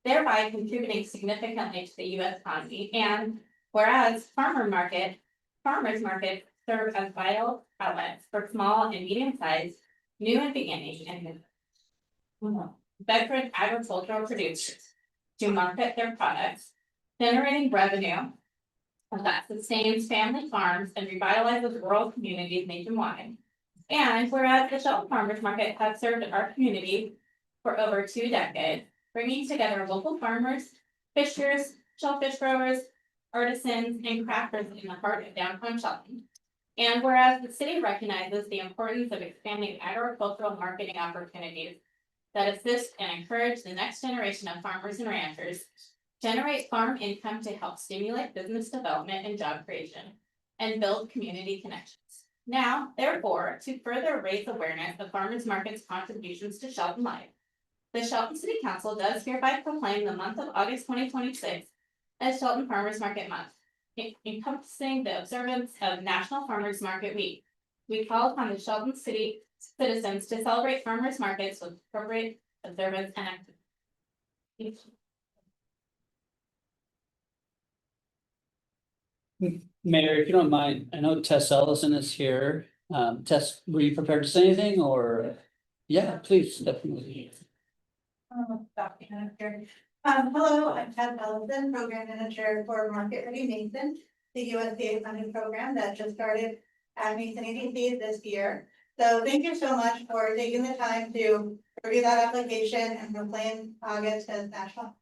thereby contributing significantly to the U.S. economy. And whereas farmer market farmers markets serve as vital outlets for small and medium-sized, new and beginning and veteran agricultural producers to market their products, generating revenue that sustains family farms and revitalizes rural communities nationwide. And whereas the Shelton Farmers Market has served our community for over 2 decades, bringing together local farmers, fishers, shellfish growers, artisans, and crafters in the heart of downtown Shelton. And whereas the city recognizes the importance of expanding agricultural marketing opportunities that assist and encourage the next generation of farmers and ranchers, generate farm income to help stimulate business development and job creation, and build community connections. Now, therefore, to further raise awareness of farmers market's contributions to Shelton life, the Shelton City Council does hereby proclaim the month of August 2026 as Shelton Farmers Market Month, encompassing the observance of National Farmers Market Week. We call upon the Shelton City citizens to celebrate farmers markets with appropriate observance and activity. Mayor, if you don't mind, I know Tess Ellison is here. Tess, were you prepared to say anything or? Yeah, please, definitely. Hello, I'm Ted Ellison, Program Manager for Market Ready Mason, the USDA funded program that just started at Mason ADC this year. So thank you so much for taking the time to review that application and proclaim August as National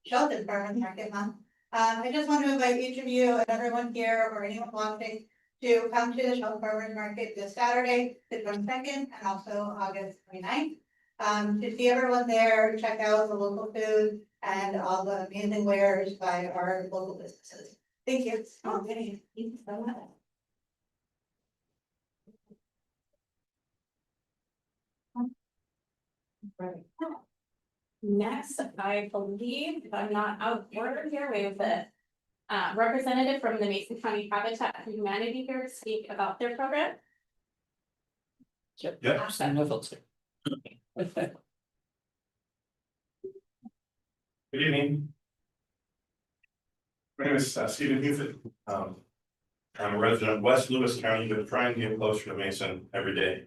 Shelton Farmers Market Month. I just want to invite each of you and everyone here or anyone watching to come to the Shelton Farmers Market this Saturday, the 22nd, and also August 29th. To see everyone there, check out the local food and all the amazing wares by our local businesses. Thank you. Thank you so much. Right. Next, I believe, if I'm not out of order here, we have the representative from the Mason County Habitat for Humanity here to speak about their program. Yep. Awesome. Good evening. My name is Stephen Hufit. I'm a resident of West Lewis County, but trying to get closer to Mason every day.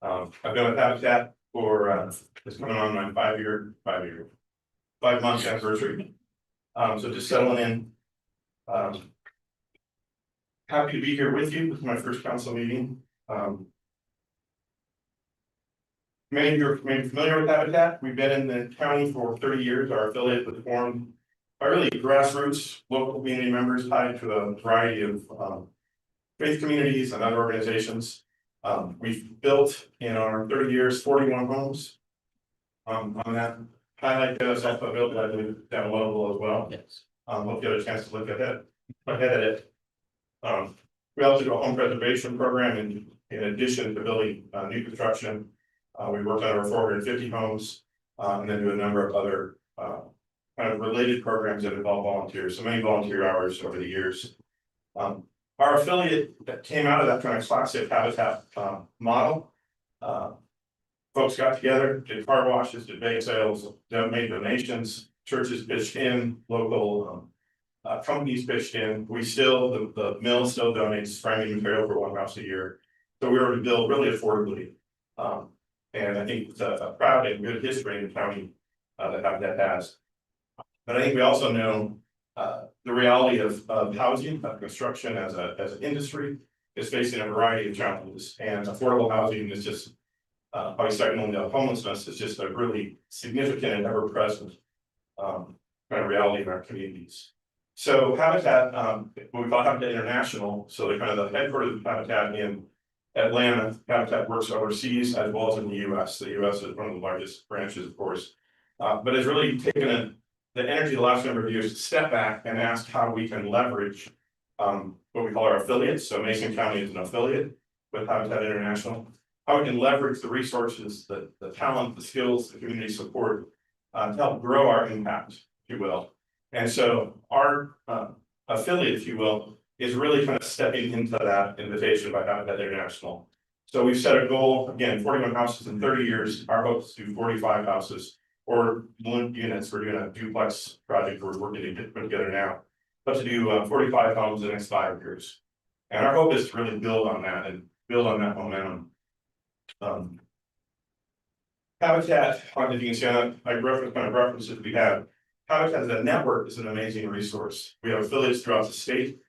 I've been with Habitat for it's coming on my 5-month anniversary. So just settling in. Happy to be here with you. This is my first council meeting. Many of you are maybe familiar with Habitat. We've been in the county for 30 years. Our affiliate was formed by really grassroots local community members tied to a variety of faith communities and other organizations. We've built in our 30 years 41 homes. On that highlight goes up a build that I believe down level as well. Yes. Hope you had a chance to look ahead at it. We also do a home preservation program in addition to building new construction. We worked on over 450 homes and then do a number of other kind of related programs that involve volunteers, so many volunteer hours over the years. Our affiliate that came out of that kind of classic Habitat model. Folks got together, did car washes, did bake sales, made donations, churches pitched in, local companies pitched in. We still, the mill still donates framing material for one house a year. So we were to build really affordably. And I think it's a proud and good history in the county that Habitat has. But I think we also know the reality of housing, construction as an industry is facing a variety of challenges, and affordable housing is just probably second only to homelessness is just a really significant and ever present kind of reality in our communities. So Habitat, what we call Habitat International, so they're kind of the headquarters of Habitat in Atlanta. Habitat works overseas as well as in the US. The US is one of the largest branches, of course, but has really taken the energy the last number of years to step back and ask how we can leverage what we call our affiliates. So Mason County is an affiliate with Habitat International. How we can leverage the resources, the talent, the skills, the community support to help grow our impact, if you will. And so our affiliate, if you will, is really kind of stepping into that invitation by Habitat International. So we've set a goal, again, 41 houses in 30 years. Our hope is to do 45 houses or units. We're doing a duplex project we're working to put together now, but to do 45 homes in the next 5 years. And our hope is to really build on that and build on that momentum. Habitat, if you can see, I reference kind of references we have. Habitat as a network is an amazing resource. We have affiliates throughout the state.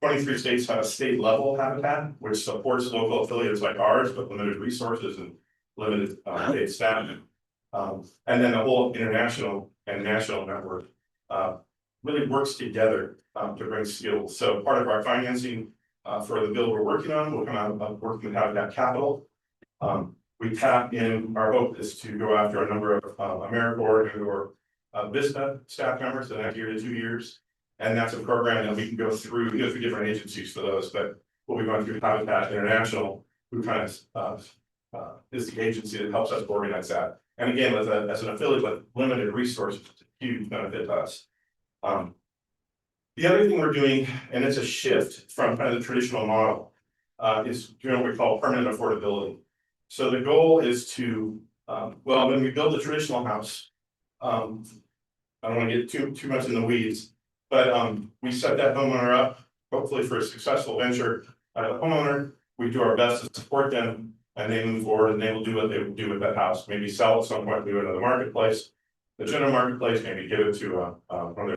23 states have a state level habitat, which supports local affiliates like ours, but limited resources and limited state staff. And then the whole international and national network really works together to bring skills. So part of our financing for the bill we're working on will come out of working with Habitat Capital. We tap in, our hope is to go after a number of AmeriCorps or Vista staff members the next year to 2 years. And that's a program that we can go through different agencies for those, but we'll be going through Habitat International, who kind of is the agency that helps us organize that. And again, as an affiliate with limited resources, it's a huge benefit to us. The other thing we're doing, and it's a shift from kind of the traditional model, is doing what we call permanent affordability. So the goal is to, well, when we build the traditional house, I don't want to get too much in the weeds, but we set that homeowner up, hopefully for a successful venture. As a homeowner, we do our best to support them, and they move forward, and they will do what they would do with that house. Maybe sell at some point, do it in the marketplace, the general marketplace, maybe give it to one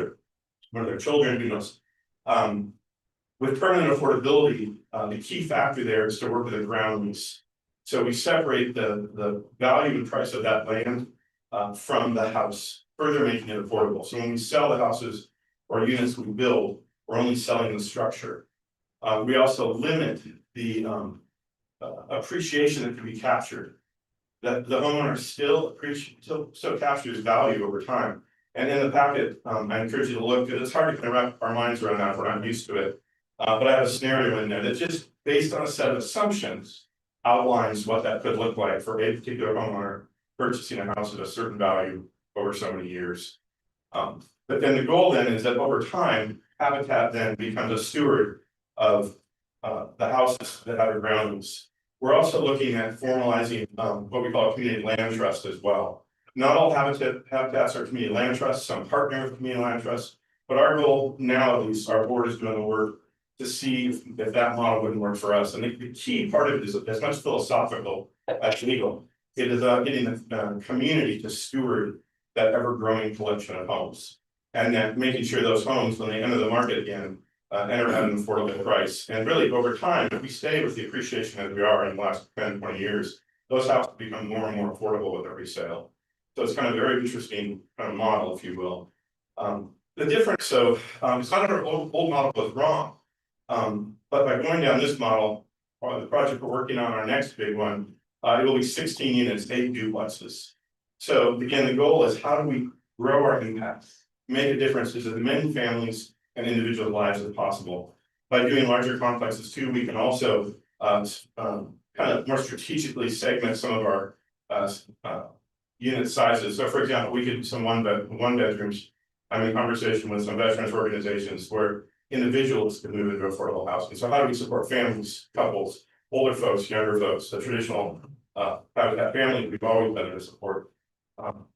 of their children, who knows. With permanent affordability, the key factor there is to work with a ground lease. So we separate the value and price of that land from the house, further making it affordable. So when we sell the houses or units we build, we're only selling the structure. We also limit the appreciation that can be captured. That the homeowner still captures value over time. And in the packet, I encourage you to look, because it's hard to kind of wrap our minds around that, we're not used to it. But I have a scenario in there that just based on a set of assumptions outlines what that could look like for a particular homeowner purchasing a house at a certain value over so many years. But then the goal then is that over time, Habitat then becomes a steward of the houses that have a ground lease. We're also looking at formalizing what we call a community land trust as well. Not all habitats are community land trusts, some partner with community land trusts, but our goal now, at least, our board is doing the work to see if that model wouldn't work for us. And the key part of it is as much philosophical as legal. It is getting the community to steward that ever-growing collection of homes. And then making sure those homes, when they enter the market again, enter at an affordable price. And really, over time, if we stay with the appreciation as we are in the last 10, 20 years, those houses become more and more affordable with every sale. So it's kind of a very interesting kind of model, if you will. The difference, so it's not that our old model was wrong. But by going down this model, or the project we're working on, our next big one, it will be 16 units, 8 duplexes. So again, the goal is how do we grow our impact, make a difference to as many families and individual lives as possible. By doing larger complexes too, we can also kind of more strategically segment some of our unit sizes. So for example, we could do some one bedrooms. I'm in conversation with some veterans organizations where individuals can move into affordable housing. So how do we support families, couples, older folks, younger folks, the traditional Habitat family we've always been to support.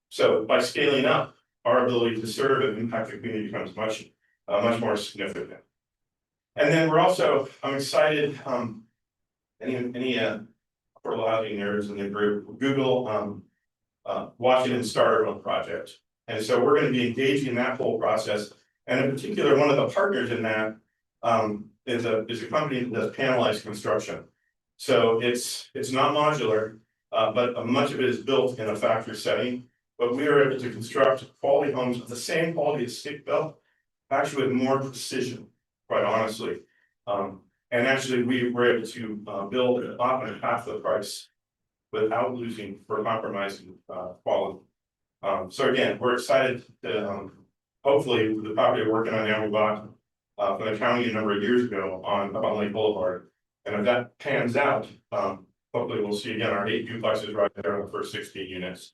So by scaling up, our ability to serve and impact the community becomes much more significant. And then we're also, I'm excited, any affordable housing nerds in the group, Google Washington Starter Home Project. And so we're going to be engaging in that whole process. And in particular, one of the partners in that is a company that does panelized construction. So it's not modular, but much of it is built in a factory setting. But we are able to construct quality homes with the same quality as stick built, actually with more precision, quite honestly. And actually, we were able to build at often half the price without losing or compromising quality. So again, we're excited to hopefully the property we're working on now, we bought from the county a number of years ago on Lake Boulevard. And if that pans out, hopefully we'll see again our 8 duplexes right there on the first 16 units.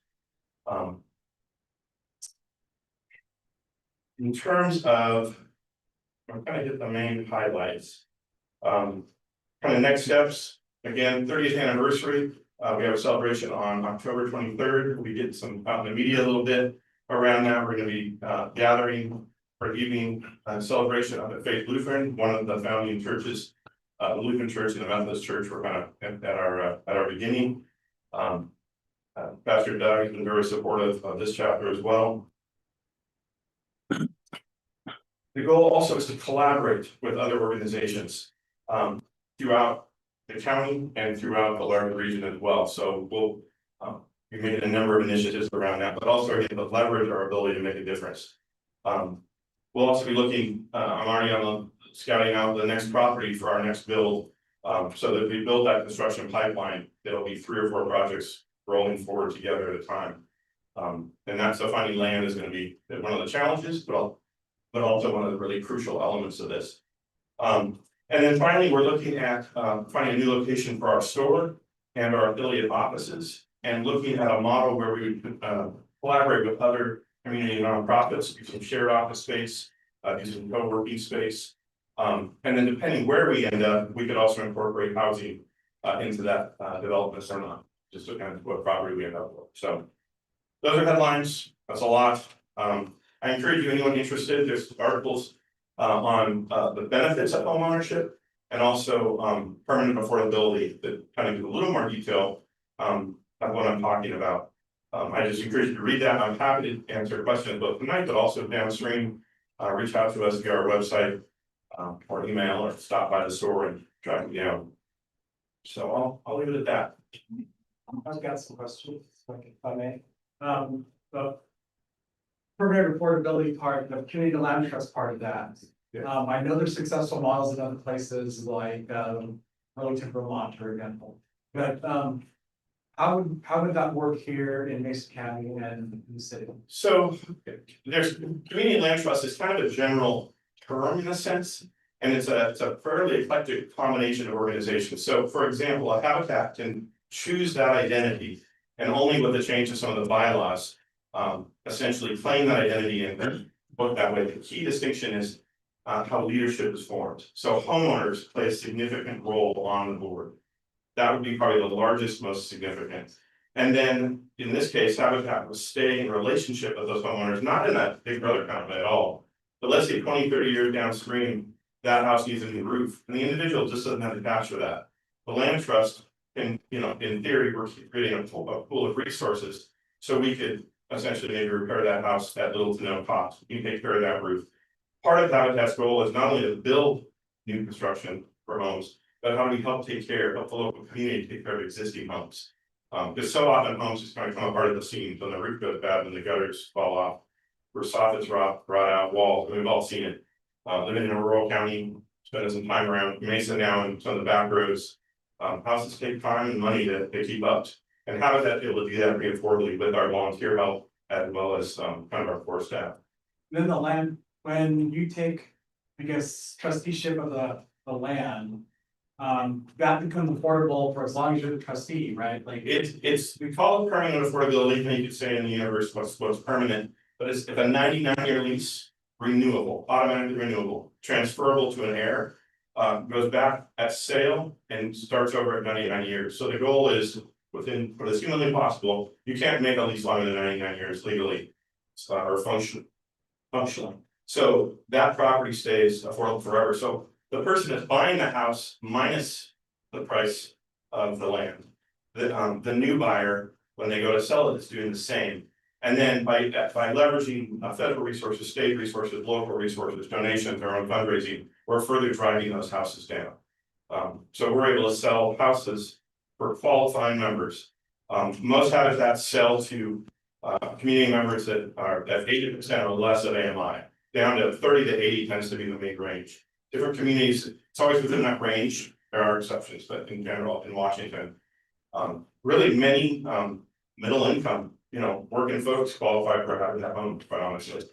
In terms of, I'm kind of hit the main highlights. Kind of next steps, again, 30th anniversary. We have a celebration on October 23rd. We get some out in the media a little bit around that. We're going to be gathering for evening celebration up at Faith Lutheran, one of the founding churches The Lutheran Church and the Methodist Church were kind of at our beginning. Pastor Doug has been very supportive of this chapter as well. The goal also is to collaborate with other organizations throughout the county and throughout the larger region as well. So we made a number of initiatives around that, but also again, to leverage our ability to make a difference. We'll also be looking, I'm already on the scouting out the next property for our next build. So that we build that construction pipeline, there'll be 3 or 4 projects rolling forward together at a time. And that's so finding land is going to be one of the challenges, but also one of the really crucial elements of this. And then finally, we're looking at finding a new location for our store and our affiliate offices, and looking at a model where we would collaborate with other community nonprofits, do some shared office space, do some co-working space. And then depending where we end up, we could also incorporate housing into that development or not, just to kind of what property we end up with. So those are headlines. That's a lot. I encourage you, anyone interested, there's articles on the benefits of home ownership and also permanent affordability that kind of give a little more detail of what I'm talking about. I just encourage you to read that. I'm happy to answer questions both tonight, but also downstream. Reach out to us via our website or email, or stop by the store and track me down. So I'll leave it at that. I've got some questions, if I may. The permanent affordability part, the community land trust part of that. I know there's successful models in other places like Burlington, Vermont, for example. But how would that work here in Mason County and in the city? So there's community land trust is kind of a general term in a sense, and it's a fairly eclectic combination of organizations. So for example, a habitat can choose that identity, and only with the change of some of the bylaws, essentially claim that identity and vote that way. The key distinction is how leadership is formed. So homeowners play a significant role on the board. That would be probably the largest, most significant. And then in this case, habitat will stay in relationship with those homeowners, not in that big brother kind of way at all. But let's say 20, 30 years downstream, that house needs a new roof, and the individual just doesn't have to cash for that. The land trust can, in theory, we're creating a pool of resources, so we could essentially maybe repair that house at little to no cost. You take care of that roof. Part of Habitat's goal is not only to build new construction for homes, but how do we help the local community take care of existing homes? Because so often homes just kind of come apart at the seams, when the roof goes bad, when the gutters fall off, where soffits rot out, walls, we've all seen it. Living in a rural county, spending some time around Mesa now and some of the back roads. Houses take time and money to keep up. And how does that be able to do that pretty affordably with our volunteer help as well as kind of our core staff? Then the land, when you take, I guess, trusteeship of the land, that becomes affordable for as long as you're the trustee, right? Like it's we call it permanent affordability, and you could say in the universe what's permanent, but it's if a 99-year lease, renewable, automatically renewable, transferable to an heir, goes back at sale and starts over at 99 years. So the goal is within, for as humanly possible, you can't make a lease longer than 99 years legally, or functionally. So that property stays affordable forever. So the person that's buying the house minus the price of the land, the new buyer, when they go to sell it, is doing the same. And then by leveraging federal resources, state resources, local resources, donations, our own fundraising, we're further driving those houses down. So we're able to sell houses for qualifying members. Most habitats sell to community members that are at 80% or less of AMI, down to 30 to 80 tends to be the mid range. Different communities, it's always within that range. There are exceptions, but in general, in Washington, really many middle income, working folks qualify for having that home, quite honestly,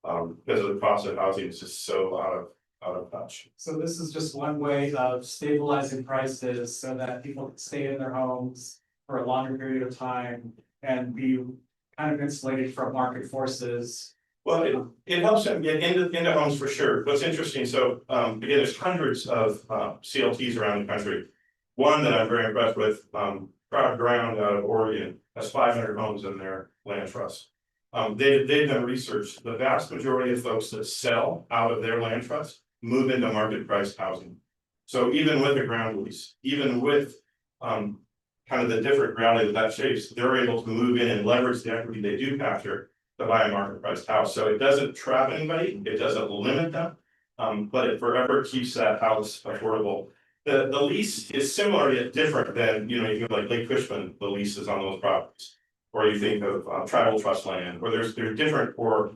because of the cost of housing is just so out of touch. So this is just one way of stabilizing prices so that people can stay in their homes for a longer period of time and be kind of insulated from market forces. Well, it helps them get into homes for sure. What's interesting, so again, there's hundreds of CLTs around the country. One that I'm very impressed with, Proud Ground out of Oregon, has 500 homes in their land trust. They've done research. The vast majority of folks that sell out of their land trust move into market priced housing. So even with the ground lease, even with, kind of the different reality that shapes, they're able to move in and leverage the equity they do capture to buy a market priced house. So it doesn't trap anybody, it doesn't limit them, but it forever keeps that house affordable. The lease is similar yet different than, you know, you go like Lake Fishman, the leases on those properties. Or you think of tribal trust land, or there's different, or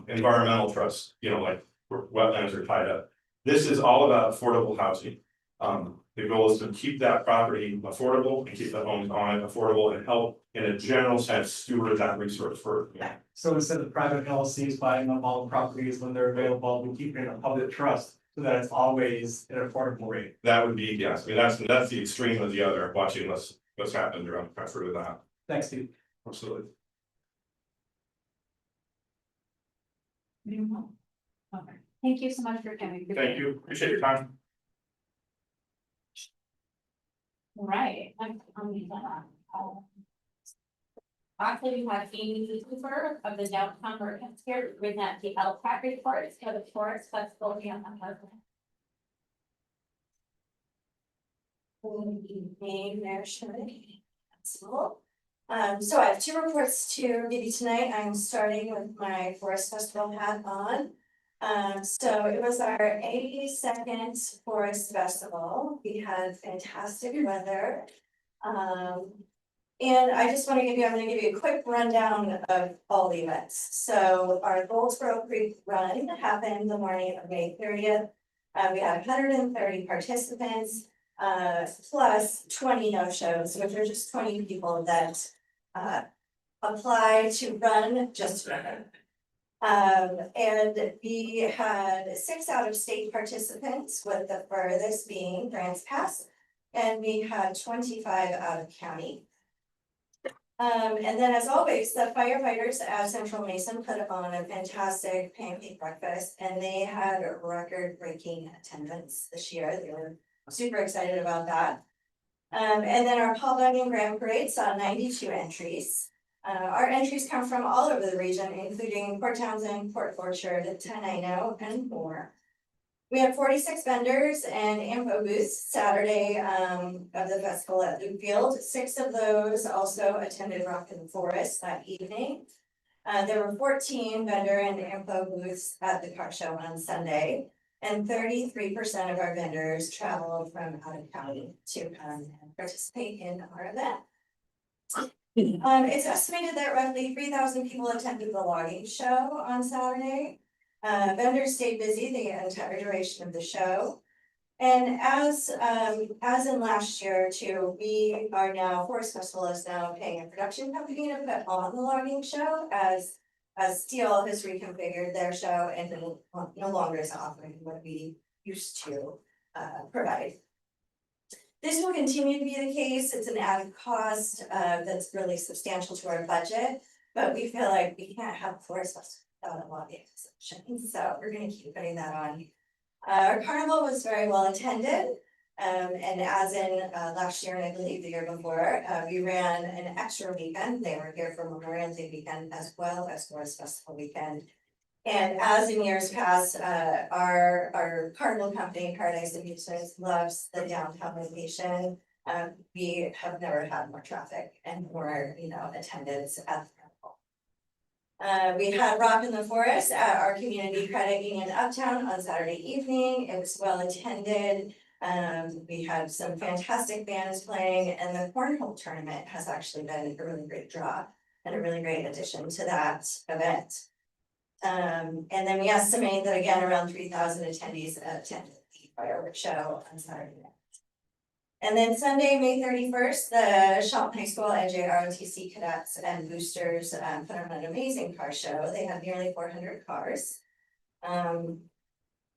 environmental trust, you know, like where wetlands are tied up. This is all about affordable housing. The goal is to keep that property affordable and keep the homes on it affordable and help in a general sense steward that resource for. So instead of private LLCs buying up all the properties when they're available, we keep it in a public trust so that it's always an affordable rate. That would be, yes, I mean, that's the extreme of the other, watching what's happened around comfort with that. Thanks, Steve. Absolutely. Okay, thank you so much for coming. Thank you, appreciate your time. All right, next on the agenda. Actually, we have Amy Cooper of the Downtown Merchants here to present the LPAC reports for the Forest Festival Downtown Park. Good evening, Mayor Shirley. So I have two reports to give you tonight. I'm starting with my Forest Festival hat on. So it was our 82nd Forest Festival. We had fantastic weather. And I just want to I'm going to give you a quick rundown of all the events. So our Goldsboro Creek Run happened the morning of May 30th. We had 130 participants, plus 20 no-shows, which are just 20 people that apply to run just run. And we had 6 out-of-state participants, with the furthest being Grants Pass, and we had 25 out of county. And then as always, the firefighters at Central Mason put on a fantastic pancake breakfast, and they had a record-breaking attendance this year. They were super excited about that. And then our Paul Bunyan Grand Parade saw 92 entries. Our entries come from all over the region, including Port Townsend, Port Orchard, Tenino, and more. We had 46 vendors and info booths Saturday of the festival at Loopfield. 6 of those also attended Rock in the Forest that evening. There were 14 vendor and info booths at the car show on Sunday, and 33% of our vendors traveled from out of county to come and participate in our event. It's estimated that roughly 3,000 people attended the logging show on Saturday. Vendors stayed busy the entire duration of the show. And as in last year too, we are now, Forest Festival is now paying a production company to put on the logging show, as Steel has reconfigured their show and no longer is offering what we used to provide. This will continue to be the case. It's an added cost that's really substantial to our budget, but we feel like we can't have Forest Festival without a logging exception, so we're gonna keep putting that on. Our carnival was very well attended, and as in last year, and I believe the year before, we ran an extra weekend. They were here for Memorial Day weekend as well as Forest Festival weekend. And as in years past, our carnival company, Paradise Amusements, loves the downtown location. We have never had more traffic and more, attendance at the carnival. We had Rock in the Forest at our community credit union uptown on Saturday evening. It was well attended. We had some fantastic bands playing, and the cornhole tournament has actually been a really great draw and a really great addition to that event. And then we estimate that again, around 3,000 attendees attended the fireworks show on Saturday night. And then Sunday, May 31st, the Shelton High School NJROTC cadets and boosters put on an amazing car show. They had nearly 400 cars.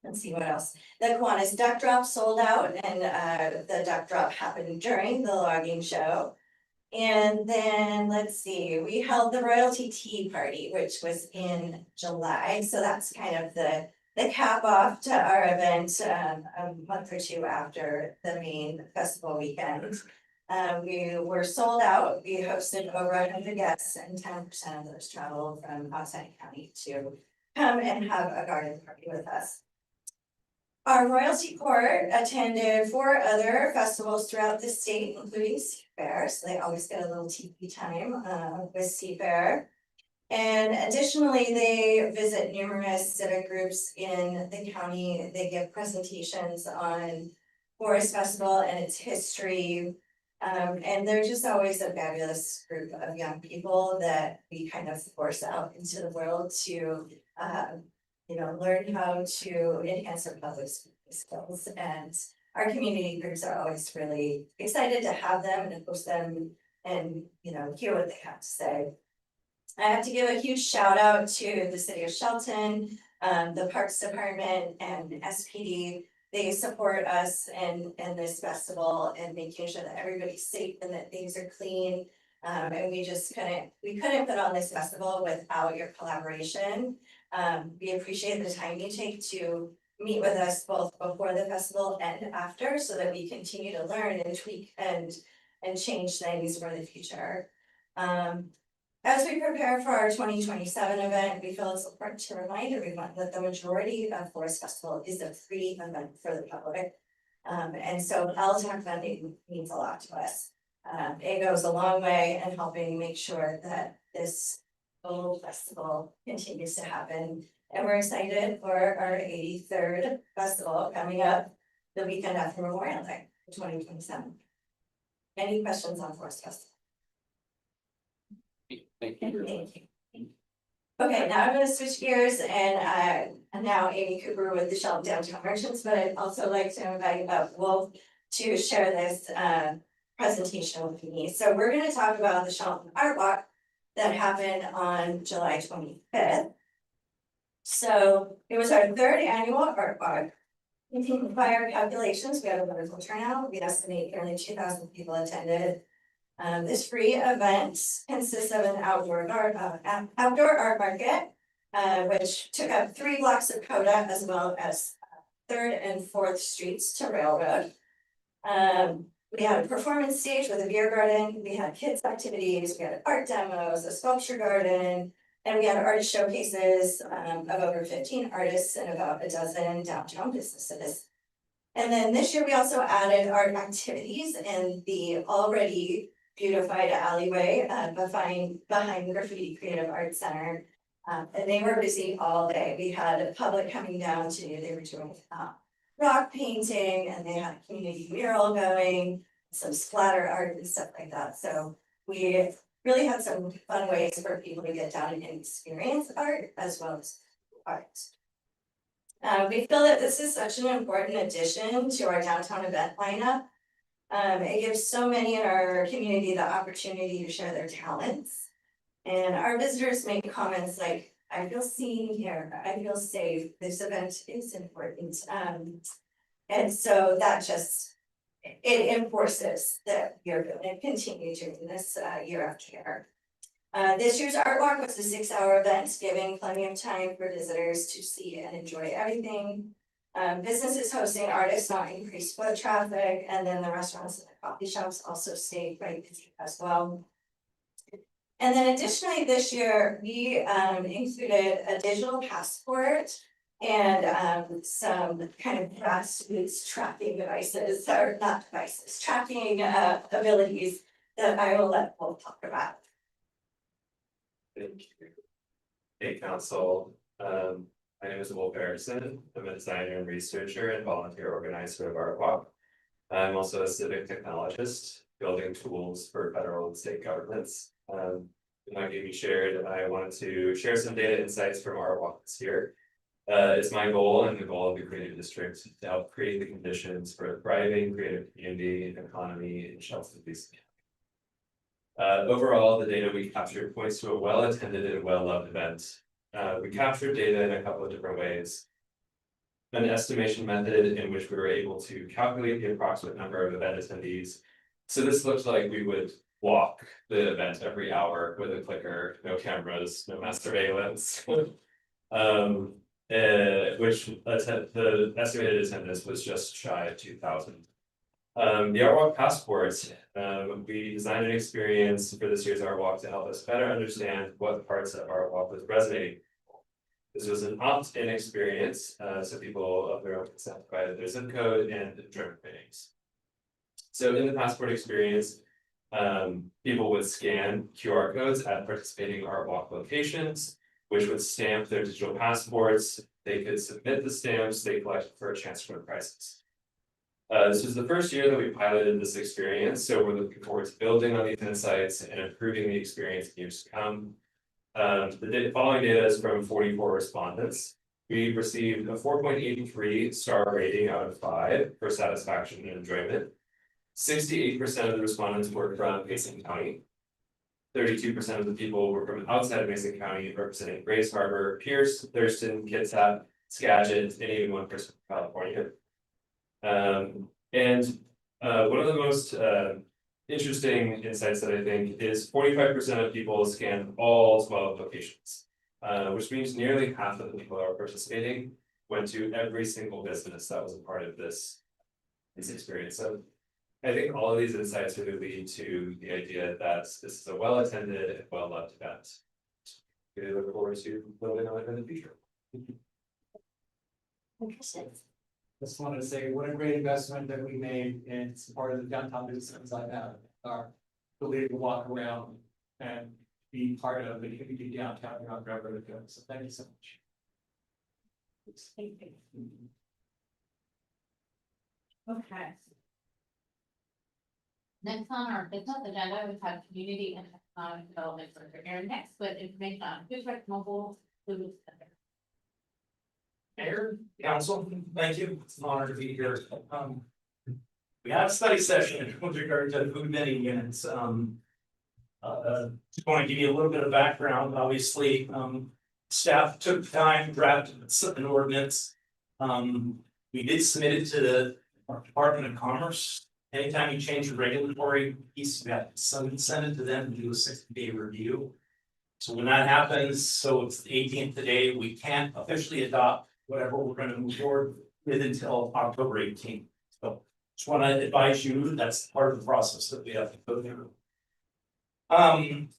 Let's see what else. The Kiwanis duck drop sold out, and the duck drop happened during the logging show. And then let's see, we held the Royalty Tea Party, which was in July. So that's kind of the cap off to our event a month or two after the main festival weekend. We were sold out. We hosted over 100 guests, and 10% of those traveled from outside county to come and have a garden party with us. Our royalty court attended 4 other festivals throughout the state, including Seafair, so they always get a little TV time with Seafair. And additionally, they visit numerous civic groups in the county. They give presentations on Forest Festival and its history. And they're just always a fabulous group of young people that we kind of force out into the world to, learn how to enhance their public speaking skills. And our community groups are always really excited to have them and host them and, hear what they have to say. I have to give a huge shout out to the city of Shelton, the Parks Department and SPD. They support us in this festival and making sure that everybody's safe and that things are clean. And we couldn't put on this festival without your collaboration. We appreciate the time you take to meet with us both before the festival and after, so that we continue to learn and tweak and change things for the future. As we prepare for our 2027 event, we feel it's important to remind everyone that the majority of Forest Festival is a free event for the public. And so LTAC funding means a lot to us. It goes a long way in helping make sure that this whole festival continues to happen. And we're excited for our 83rd festival coming up the weekend after Memorial Day, 2027. Any questions on Forest Festival? Thank you. Thank you. Okay, now I'm gonna switch gears and now Amy Cooper with the Shelton Downtown Merchants, but I'd also like to invite Wolf to share this presentation with me. So we're gonna talk about the Shelton Art Walk that happened on July 25th. So it was our 3rd annual art walk. By our calculations, we had a wonderful turnout. We estimate nearly 2,000 people attended. This free event consists of an outdoor art market, which took up 3 blocks of Coda as well as 3rd and 4th Streets to Railroad. We had a performance stage with a beer garden. We had kids activities. We had art demos, a sculpture garden, and we had artist showcases of over 15 artists and about a dozen downtown businesses. And then this year we also added art activities in the already beautified alleyway behind Graffiti Creative Arts Center. And they were busy all day. We had a public coming down they were doing rock painting, and they had a community mural going, some splatter art and stuff like that. So we really had some fun ways for people to get down and experience art as well as art. We feel that this is such an important addition to our downtown event lineup. It gives so many in our community the opportunity to share their talents. And our visitors make comments like, I feel seen here, I feel safe, this event is important. And so that it enforces that you're going to continue doing this year after year. This year's art walk was a 6-hour event, giving plenty of time for visitors to see and enjoy everything. Businesses hosting artists saw increased foot traffic, and then the restaurants and the coffee shops also stayed quite busy as well. And then additionally, this year, we included a digital passport and some kind of grassroots tracking devices, or not devices, tracking abilities that I will let Wolf talk about. Thank you. Hey, Council. My name is Wolf Harrison. I'm a designer and researcher and volunteer organizer of Art Walk. I'm also a civic technologist, building tools for federal and state governments. Like Amy shared, I wanted to share some data insights from Art Walk this year. It's my goal and the goal of the Creative District to help create the conditions for a thriving creative community and economy in Shelton, DC. Overall, the data we captured points to a well-attended and well-loved event. We captured data in a couple of different ways. An estimation method in which we were able to calculate the approximate number of event attendees. So this looks like we would walk the event every hour with a clicker, no cameras, no mass surveillance. Which the estimated attendance was just shy of 2,000. The Art Walk passport, we designed an experience for this year's Art Walk to help us better understand what parts of Art Walk was resonating. This was an opt-in experience, so people of their own consent provided their zip code and driver ratings. So in the passport experience, people would scan QR codes at participating art walk locations, which would stamp their digital passports. They could submit the stamps they collected for a chance to win prizes. This was the first year that we piloted this experience, so we're looking forward to building on these insights and improving the experience in years to come. The following data is from 44 respondents. We received a 4.83 star rating out of 5 for satisfaction and enjoyment. 68% of the respondents were from Mason County. 32% of the people were from outside of Mason County, representing Grace Harbor, Pierce, Thurston, Kitsap, Skagit, and even 1% from California. One of the most interesting insights that I think is 45% of people scanned all 12 locations, which means nearly half of the people that are participating went to every single business that was a part of this experience. So I think all of these insights really lead to the idea that this is a well-attended and well-loved event. We look forward to building on it in the future. Just wanted to say, what a great investment that we made in part of the downtown businesses like that, our ability to walk around and be part of the community downtown around River. So thank you so much. Thank you. Okay. Next on our business agenda, we have community and economic development director Aaron Hicks with information on food truck mobile food center. Mayor, council, thank you. It's an honor to be here. We had a study session with regard to food vending units. Just want to give you a little bit of background. Obviously, staff took time, drafted an ordinance. We did submit it to the Department of Commerce. Anytime you change the regulatory piece, you have to send it to them to do a 60-day review. So when that happens, so it's the 18th today, we can't officially adopt whatever we're going to move forward with until October 18th. So just want to advise you that's part of the process that we have to go through.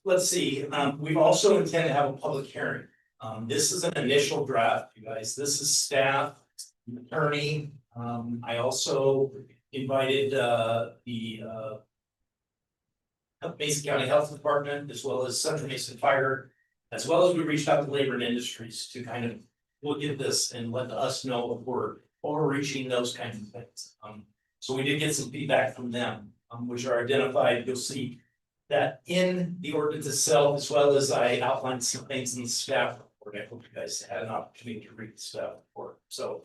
Let's see, we also intend to have a public hearing. This is an initial draft, you guys. This is staff, attorney. I also invited the Mason County Health Department, as well as Central Mason Fire, as well as we reached out to Labor and Industries to kind of look at this and let us know if we're overreaching those kinds of things. So we did get some feedback from them, which are identified. You'll see that in the ordinance itself, as well as I outlined some things in the staff report. I hope you guys had an opportunity to read the staff report. So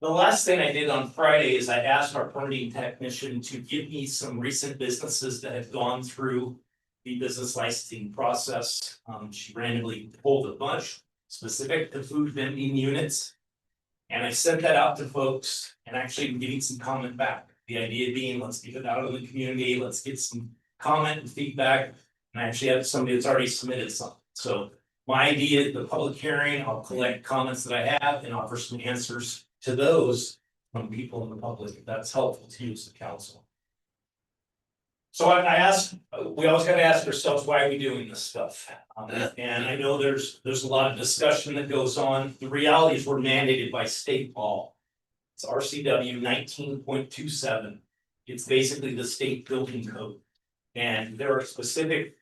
the last thing I did on Friday is I asked our permitting technician to give me some recent businesses that have gone through the business licensing process. She randomly pulled a bunch specific to food vending units. And I sent that out to folks and actually I'm getting some comment back. The idea being, let's get it out in the community, let's get some comment and feedback. And I actually have somebody that's already submitted something. So my idea at the public hearing, I'll collect comments that I have and offer some answers to those from people in the public, if that's helpful to you as the council. So I asked, we always got to ask ourselves, why are we doing this stuff? And I know there's a lot of discussion that goes on. The realities were mandated by state law. It's RCW 19.27. It's basically the state building code. And there are specific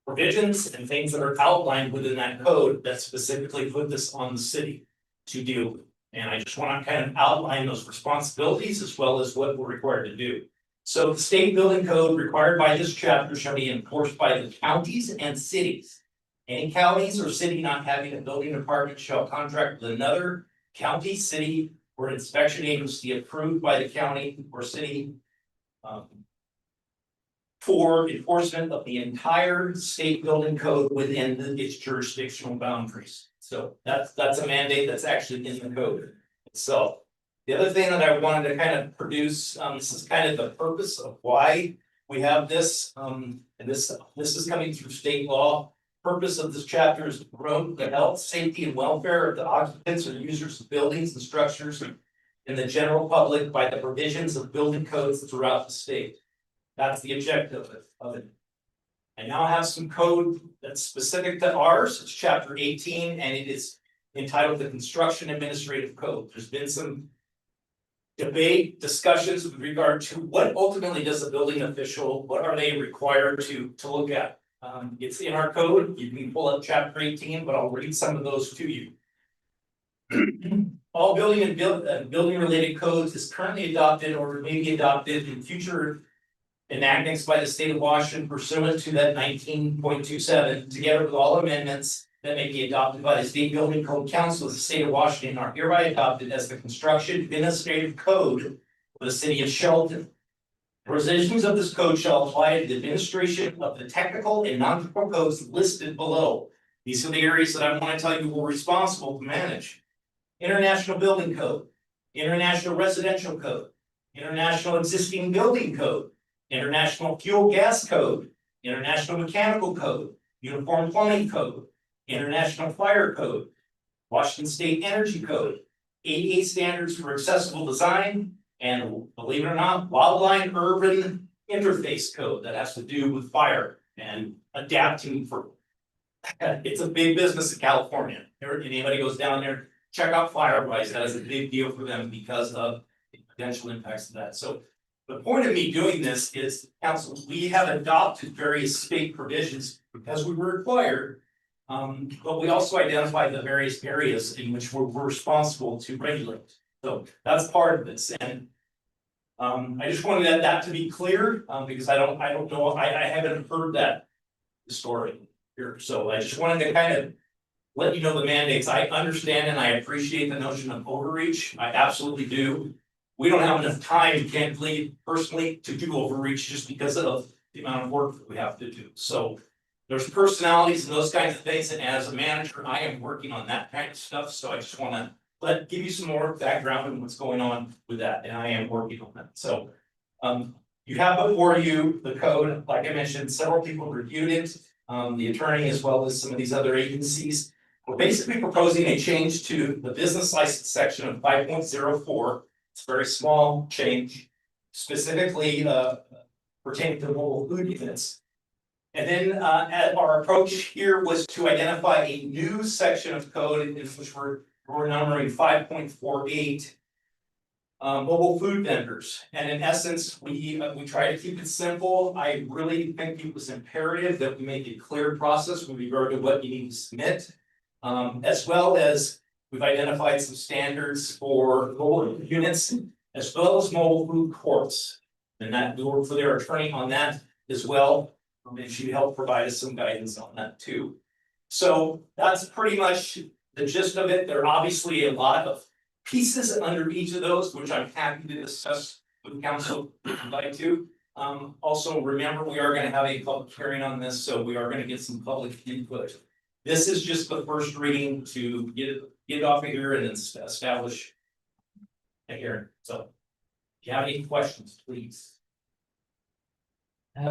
provisions and things that are outlined within that code that specifically put this on the city to deal with. And I just want to kind of outline those responsibilities as well as what we're required to do. So the state building code required by this chapter shall be enforced by the counties and cities. Any counties or city not having a building department shall contract with another county, city, or inspection agency approved by the county or city for enforcement of the entire state building code within its jurisdictional boundaries. So that's a mandate that's actually in the code itself. The other thing that I wanted to kind of produce, this is kind of the purpose of why we have this, and this is coming through state law. Purpose of this chapter is to promote the health, safety, and welfare of the occupants or users of buildings and structures in the general public by the provisions of building codes throughout the state. That's the objective of it. I now have some code that's specific to ours, it's chapter 18, and it is entitled the Construction Administrative Code. There's been some debate, discussions with regard to what ultimately does a building official, what are they required to look at? It's in our code, you can pull up chapter 18, but I'll read some of those to you. All building and building related codes is currently adopted or may be adopted in future enactments by the state of Washington pursuant to that 19.27, together with all amendments that may be adopted by the State Building Code Council of the state of Washington are hereby adopted as the construction administrative code for the city of Shelton. Provisions of this code shall apply to the administration of the technical and non-technical codes listed below. These are the areas that I want to tell you we're responsible to manage. International Building Code, International Residential Code, International Existing Building Code, International Fuel Gas Code, International Mechanical Code, Uniform Plumbing Code, International Fire Code, Washington State Energy Code, ADA standards for accessible design, and believe it or not, Wildline Urban Interface Code that has to do with fire and adapting for. It's a big business in California. Anybody goes down there, check out Firewise, that is a big deal for them because of the potential impacts of that. So the point of me doing this is, council, we have adopted various state provisions because we were required. But we also identified the various areas in which we're responsible to regulate. So that's part of this, and I just wanted that to be clear, because I don't know, I haven't heard that story here, so I just wanted to kind of let you know the mandates. I understand and I appreciate the notion of overreach. I absolutely do. We don't have enough time, candidly, personally, to do overreach just because of the amount of work that we have to do. So there's personalities and those kinds of things, and as a manager, I am working on that kind of stuff, so I just wanna give you some more background on what's going on with that, and I am working on that, so. You have before you the code, like I mentioned, several people reviewed it, the attorney as well as some of these other agencies. We're basically proposing a change to the business license section of 5.04, it's a very small change, specifically pertaining to mobile food units. And then our approach here was to identify a new section of code in which we're numbering 5.48. Mobile food vendors, and in essence, we try to keep it simple. I really think it was imperative that we make a clear process with regard to what you need to submit. As well as we've identified some standards for mobile units, as well as mobile food courts. And that we work for their attorney on that as well. And she helped provide us some guidance on that too. So that's pretty much the gist of it. There are obviously a lot of pieces under each of those, which I'm happy to discuss with council if you'd like to. Also, remember, we are going to have a public hearing on this, so we are going to get some public input. This is just the first reading to get it off of here and then establish a hearing. So if you have any questions, please.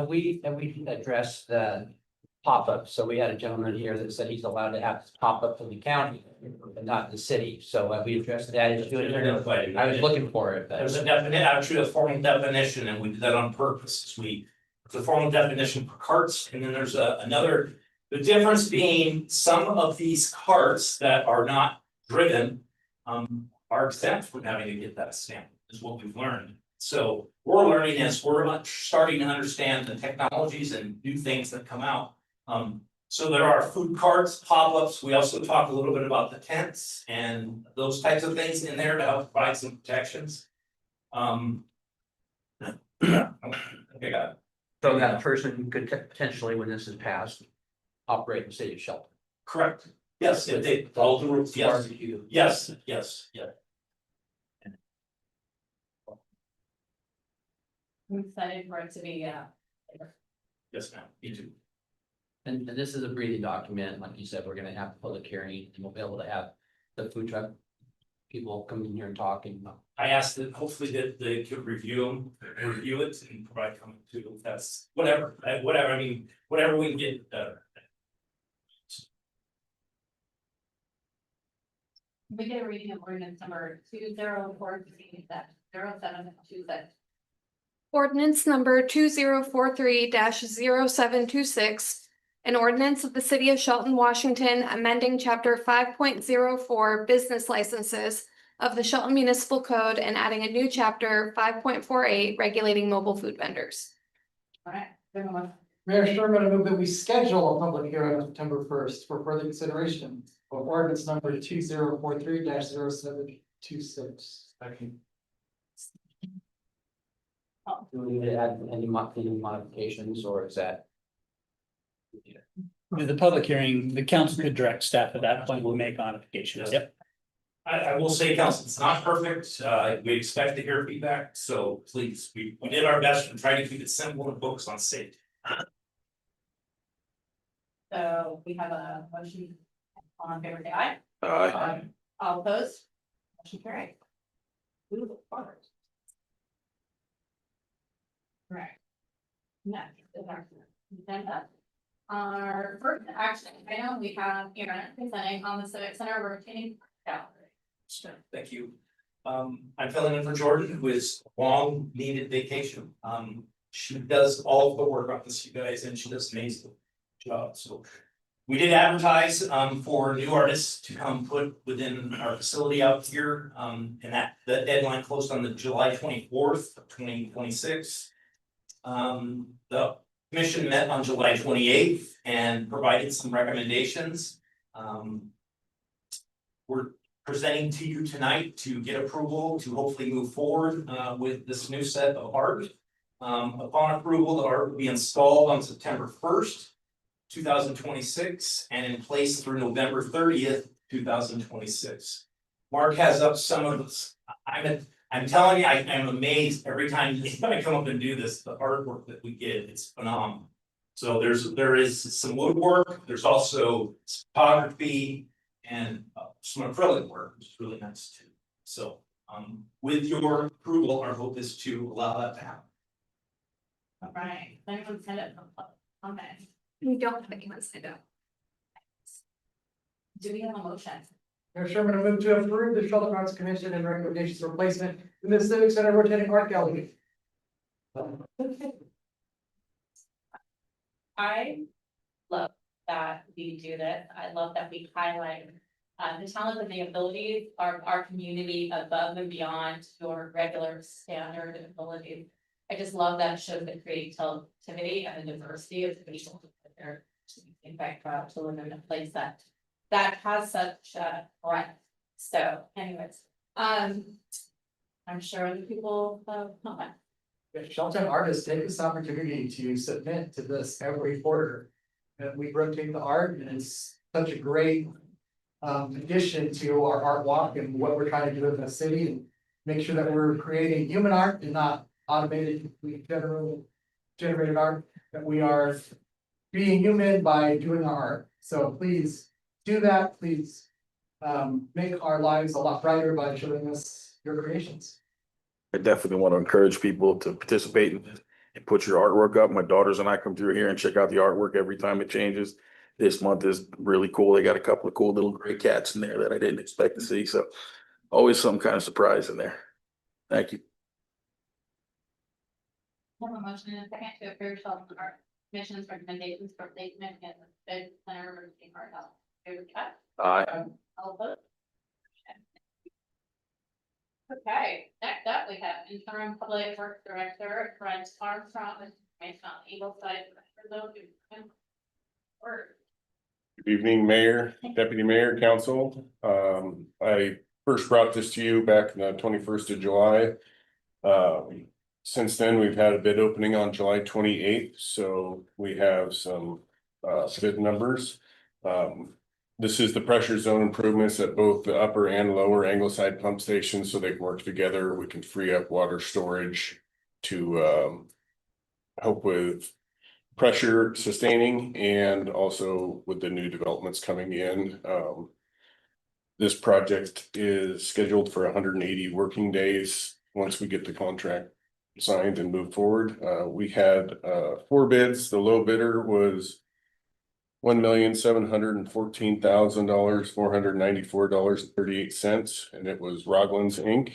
We addressed the pop-up, so we had a gentleman here that said he's allowed to have this pop-up in the county, but not the city, so we addressed that issue. I was looking for it. There's a actually a formal definition, and we did that on purpose. It's a formal definition for carts, and then there's another, the difference being some of these carts that are not driven are exempt from having to get that stamp, is what we've learned. So we're learning as we're starting to understand the technologies and new things that come out. So there are food carts, pop-ups. We also talk a little bit about the tents and those types of things in there to help provide some protections. Okay, got it. So that person could potentially, when this is passed, operate in the city of Shelton. Correct. Yes, if they follow the rules. Yes. Yes. I'm excited for it to be, Yes, ma'am, me too. And this is a breathing document, like you said, we're gonna have a public hearing, and we'll be able to have the food truck people come in here and talk and. I asked that hopefully that they could review it and provide comment to, that's whatever, I mean, whatever we can get better. we get a reading of ordinance number 2043-0726. Ordinance number 2043-0726. An ordinance of the city of Shelton, Washington, amending chapter 5.04 business licenses of the Shelton Municipal Code and adding a new chapter 5.48 regulating mobile food vendors. Alright, Mayor Sherman, I move that we schedule a public hearing on September 1st for further consideration of ordinance number 2043-0726. Do we need to add any modifications, or is that? With the public hearing, the council could direct staff at that point will make modifications. Yep. I will say, council, it's not perfect. We expect to hear feedback, so please, we did our best to try to keep it simple and focus on safety. So we have a motion. All in favor, say aye. Aye. All opposed? Motion carried. Move forward. Right. Next is our agenda. Our first action item, we have Aaron presenting on the Civic Center rotating calendar. Thank you. I'm filling in for Jordan, who is long needed vacation. She does all of the work on this, you guys, and she does an amazing job, so. We did advertise for new artists to come put within our facility out here, and that deadline closed on the July 24th of 2026. The commission met on July 28th and provided some recommendations. We're presenting to you tonight to get approval to hopefully move forward with this new set of art. Upon approval, the art will be installed on September 1st. 2026 and in place through November 30th, 2026. Mark has up some of this. I'm telling you, I'm amazed every time I come up and do this, the artwork that we get, it's phenomenal. So there is some woodwork, there's also photography and some acrylic work, which is really nice too. So with your approval, our hope is to allow that to happen. All right, anyone send it from public comment? We don't have anyone signed up. Do we have a motion? Mayor Sherman, I move to approve the Shelton Arts Commission and recommendations for placement in the Civic Center rotating art gallery. I love that we do this. I love that we highlight the talent and the abilities of our community above and beyond your regular standard abilities. I just love that it shows the creativity and the diversity of the people that they're in fact proud to live in a place that has such a breadth. So anyways, I'm sure other people comment. Shelton artists take this opportunity to submit to this every quarter. And we rotate the art, and it's such a great addition to our art walk and what we're trying to do in the city, and make sure that we're creating human art and not automated, generated art, that we are being human by doing our art. So please do that, please make our lives a lot brighter by showing us your creations. I definitely want to encourage people to participate and put your artwork up. My daughters and I come through here and check out the artwork every time it changes. This month is really cool. They got a couple of cool little gray cats in there that I didn't expect to see. So always some kind of surprise in there. Thank you. I have a motion and a second to approve Shelton Art Commission's recommendations for placement in the Civic Center rotating art gallery. Favor say aye. Aye. All opposed? Okay, next up, we have interim public works director, Brent Armstrong, information on the Eagle side. Good evening, Mayor, Deputy Mayor, Council. I first brought this to you back on the 21st of July. Since then, we've had a bid opening on July 28th, so we have some bid numbers. This is the pressure zone improvements at both the upper and lower Angleside pump stations, so they can work together. We can free up water storage to help with pressure sustaining and also with the new developments coming in. This project is scheduled for 180 working days once we get the contract signed and move forward. We had 4 bids. The low bidder was $1,714,000, $494.38, and it was Rogland's Inc.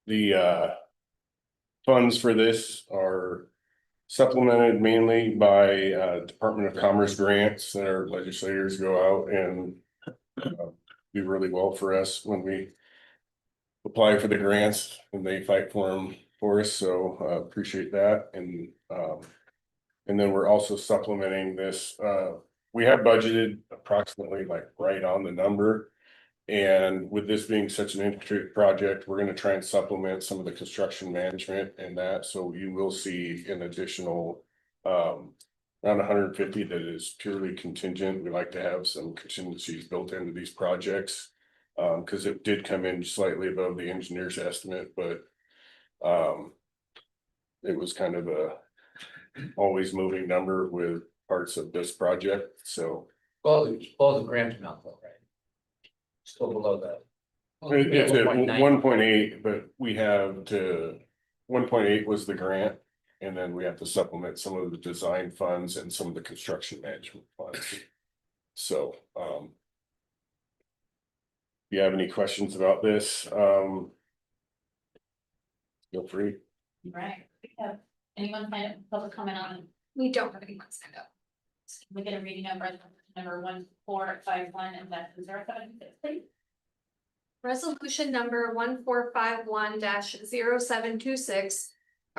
The funds for this are supplemented mainly by Department of Commerce grants that our legislators go out and do really well for us when we apply for the grants and they fight for them for us. So appreciate that. And then we're also supplementing this. We have budgeted approximately like right on the number. And with this being such an intricate project, we're going to try and supplement some of the construction management and that. So you will see an additional around 150 that is purely contingent. We like to have some contingencies built into these projects because it did come in slightly above the engineer's estimate, but it was kind of a always moving number with parts of this project. So Well, the grant amount though, right? Still below that. it's at 1.9. 1.8, but we have to 1.8 was the grant. And then we have to supplement some of the design funds and some of the construction management funds. So if you have any questions about this, feel free. Right, we have anyone find it public comment on it? We don't have anyone signed up. We get a reading of resolution number 1451 and that's 076, please. Resolution number 1451-0726.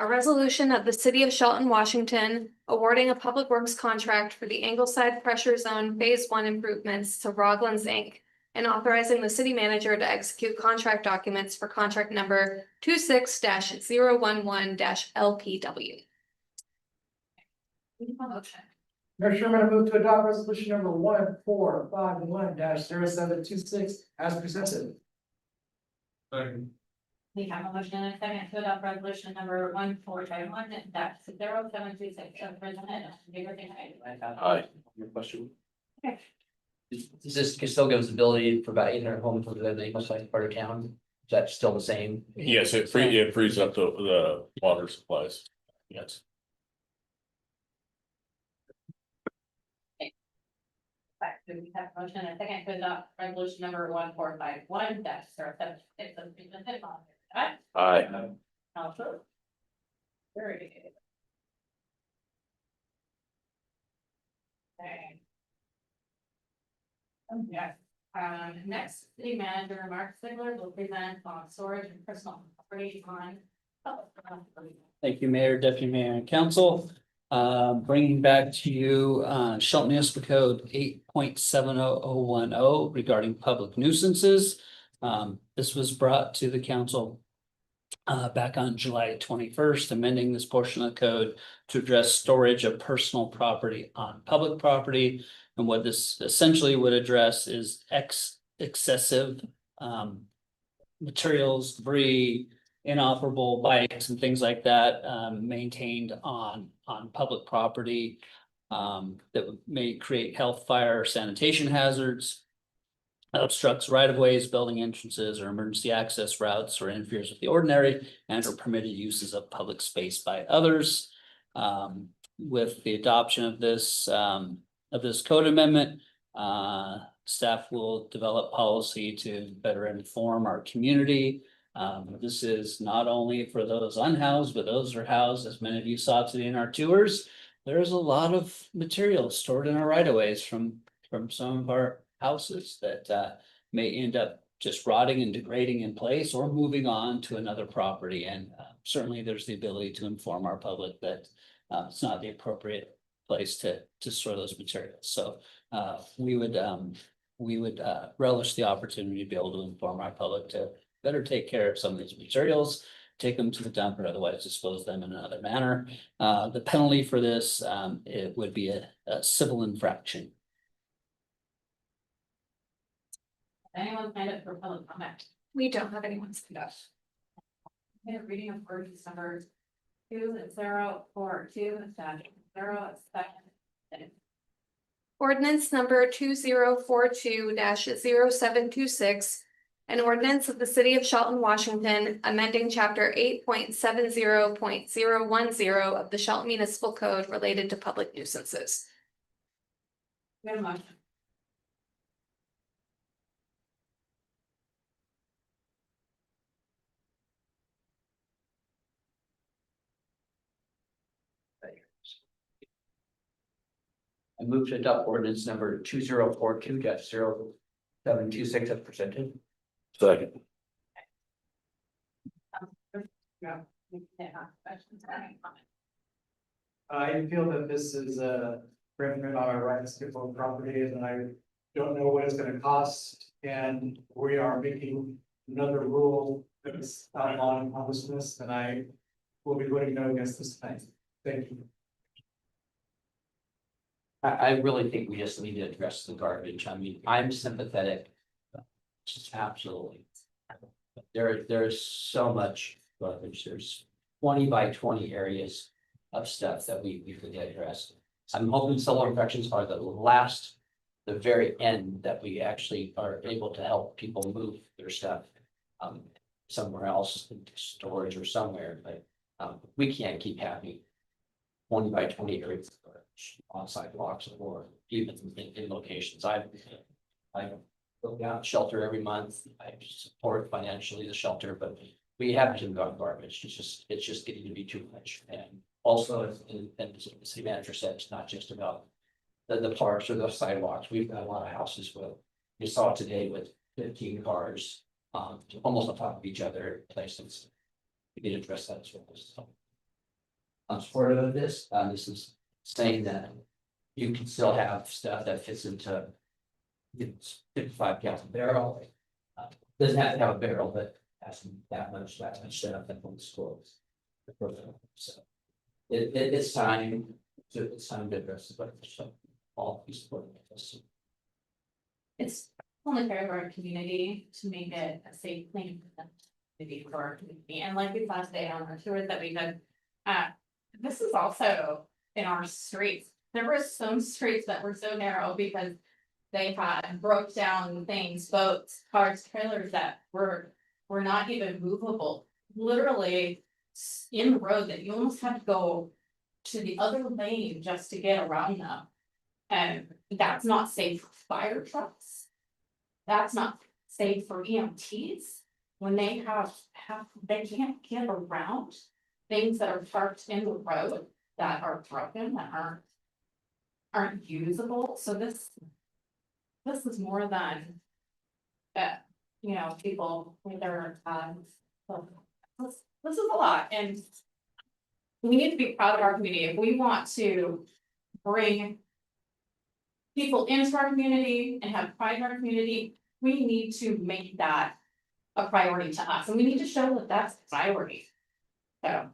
A resolution of the city of Shelton, Washington, awarding a public works contract for the Ingleside Pressure Zone Phase 1 improvements to Roglands Inc. and authorizing the city manager to execute contract documents for contract number 26-011-LPW. Motion. Mayor Sherman, I move to adopt resolution number 1451-0726 as presented. We have a motion and a second to adopt resolution number 1451 that's 0726 as presented. Aye. Your question? This still gives the ability to provide 800 homes within the English part of town. Is that still the same? Yes, it frees up the water supplies. Yes. We have a motion and a second to adopt resolution number 1451 that's 0726 as presented. Aye. Also. Very good. Okay. Yes, next, city manager Mark Sigler will present on storage and personal property on. Thank you, Mayor, Deputy Mayor, and Council. Bringing back to you, Shelton Municipal Code 8.70010 regarding public nuisances. This was brought to the council back on July 21st, amending this portion of the code to address storage of personal property on public property. And what this essentially would address is excessive materials, debris, inoperable bikes and things like that maintained on public property that may create health, fire, sanitation hazards, obstructs right-of-ways, building entrances, or emergency access routes, or interferes with the ordinary and or permitted uses of public space by others. With the adoption of this code amendment, staff will develop policy to better inform our community. This is not only for those unhoused, but those are housed, as many of you saw today in our tours. There's a lot of material stored in our right-of-ways from some of our houses that may end up just rotting and degrading in place or moving on to another property. And certainly there's the ability to inform our public that it's not the appropriate place to store those materials. So we would relish the opportunity to be able to inform our public to better take care of some of these materials, take them to the dump, or otherwise dispose them in another manner. The penalty for this, it would be a civil infraction. Anyone signed up for public comment? We don't have anyone signed up. We have reading of ordinance number 2042-0. Ordinance number 2042-0726. An ordinance of the city of Shelton, Washington, amending chapter 8.70.010 of the Shelton Municipal Code related to public nuisances. We have a motion. move to adopt ordinance number 2042-0726 as presented. Second. Yeah. Questions or any comments? I feel that this is a infringement on our rights to own property, and I don't know what it's gonna cost. And we are making another rule that's outlawing homelessness, and I will be voting no against this tonight. Thank you. I really think we just need to address the garbage. I mean, I'm sympathetic. Just absolutely. There's so much garbage. There's 20 by 20 areas of stuff that we could address. I'm hoping solar infections are the very end that we actually are able to help people move their stuff somewhere else, into storage or somewhere, but we can't keep having 20 by 20 areas on sidewalks or even in locations. I go down shelter every month. I support financially the shelter, but we have to go on garbage. It's just getting to be too much. And also, and the city manager said, it's not just about the parks or the sidewalks. We've got a lot of houses with, you saw today with 15 cars almost on top of each other places. We need to address that as well. So I'm supportive of this. This is saying that you can still have stuff that fits into 55-gallon barrel. Doesn't have to have a barrel, but has that much stuff that from the schools. So it's time to address the so all these supporting this. It's only fair to our community to make it a safe, clean community for our community. And like we saw today on our tours that we did, this is also in our streets. There were some streets that were so narrow because they had broke down things, boats, cars, trailers that were not even movable. Literally in the road that you almost had to go to the other lane just to get around them. And that's not safe for fire trucks. That's not safe for EMTs when they they can't get around things that are parked in the road that are broken, that aren't usable. So this is more than people with their this is a lot, and we need to be proud of our community. If we want to bring people into our community and have pride in our community, we need to make that a priority to us, and we need to show that that's a priority. So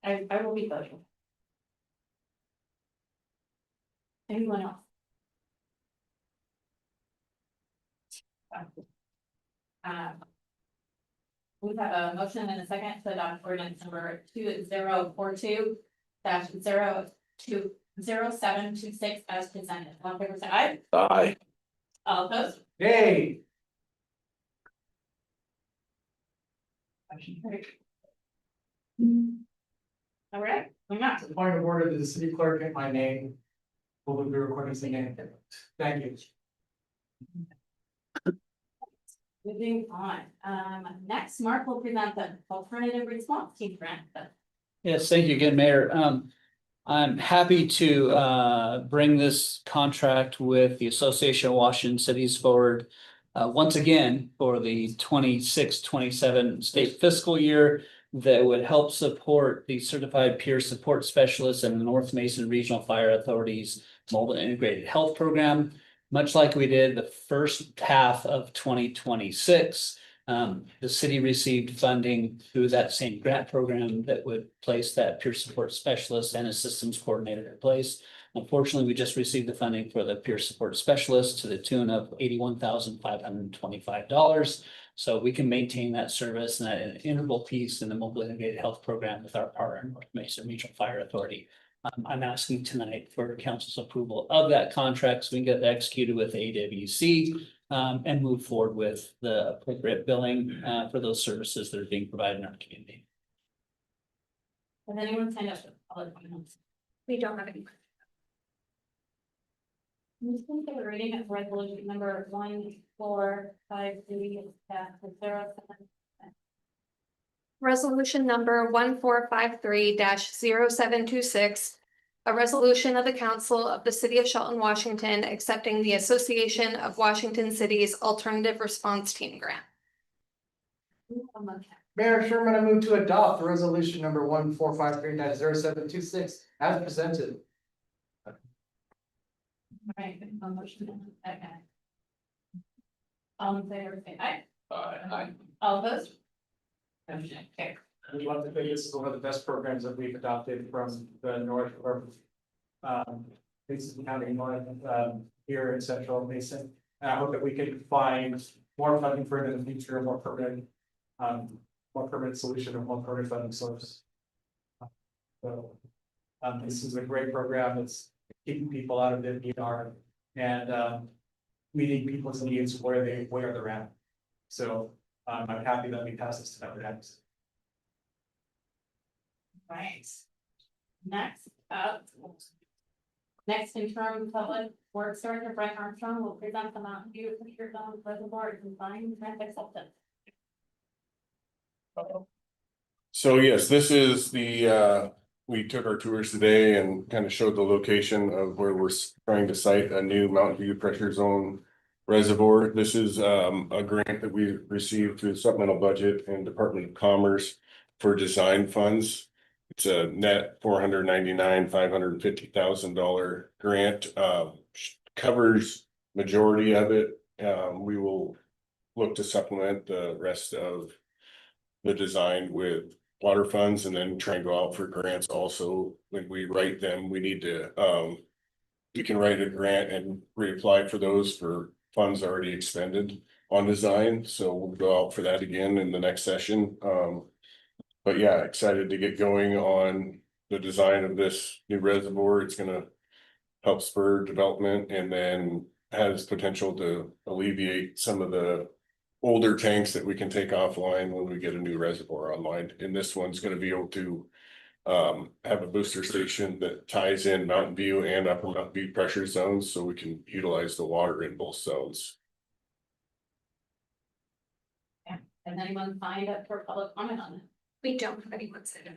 I will be voting. Anyone else? We have a motion and a second to adopt ordinance number 2042-0726 as presented. All in favor, say aye. Aye. All opposed? Hey. Motion carried. All right, we're not. To the point of order, the city clerk get my name. Will be recording the name. Thank you. Moving on, next, Mark will present the alternative response team grant. Yes, thank you again, Mayor. I'm happy to bring this contract with the Association of Washington Cities forward once again for the 26-27 state fiscal year that would help support the certified peer support specialists and the North Mason Regional Fire Authority's mobile integrated health program. Much like we did the first half of 2026, the city received funding through that same grant program that would place that peer support specialist and a systems coordinator in place. Unfortunately, we just received the funding for the peer support specialist to the tune of $81,525. So we can maintain that service and that integral piece in the mobile integrated health program with our partner, North Mason Regional Fire Authority. I'm asking tonight for council's approval of that contract so we can get that executed with AWC and move forward with the appropriate billing for those services that are being provided in our community. Has anyone signed up for public comments? We don't have any. I'm just going to give a reading of resolution number 1453-07. Resolution number 1453-0726 a resolution of the Council of the City of Shelton, Washington, accepting the Association of Washington Cities Alternative Response Team Grant. Mayor Sherman, I move to adopt resolution number 1453-0726 as presented. Right, a motion, okay. All in favor, say aye. Aye. All opposed? Motion carries. I'd love to think this is one of the best programs that we've adopted from the north or Mason County north here in central Mason. And I hope that we can find more funding for it in the future, more permanent solution and more permanent funding source. So this is a great program that's keeping people out of the ER and meeting people's needs where they're at. So I'm happy that we passed this tonight. Right. Next up. Next interim public works director Brett Armstrong will present the Mountain View Picture Zone Reservoir Design Grant Acceptance. So yes, this is the, we took our tours today and kind of showed the location of where we're trying to site a new Mountain View Pressure Zone Reservoir. This is a grant that we received through the supplemental budget and Department of Commerce for design funds. It's a net $499,550,000 grant, covers majority of it. We will look to supplement the rest of the design with water funds and then try and go out for grants also. When we write them, we need to, you can write a grant and reapply for those for funds already expended on design. So we'll go out for that again in the next session. But yeah, excited to get going on the design of this new reservoir. It's gonna help spur development and then has potential to alleviate some of the older tanks that we can take offline when we get a new reservoir online. And this one's gonna be able to have a booster station that ties in Mountain View and Upper Mountain View pressure zones, so we can utilize the water in both zones. Yeah, has anyone signed up for public comment on it? We don't have anyone signed up.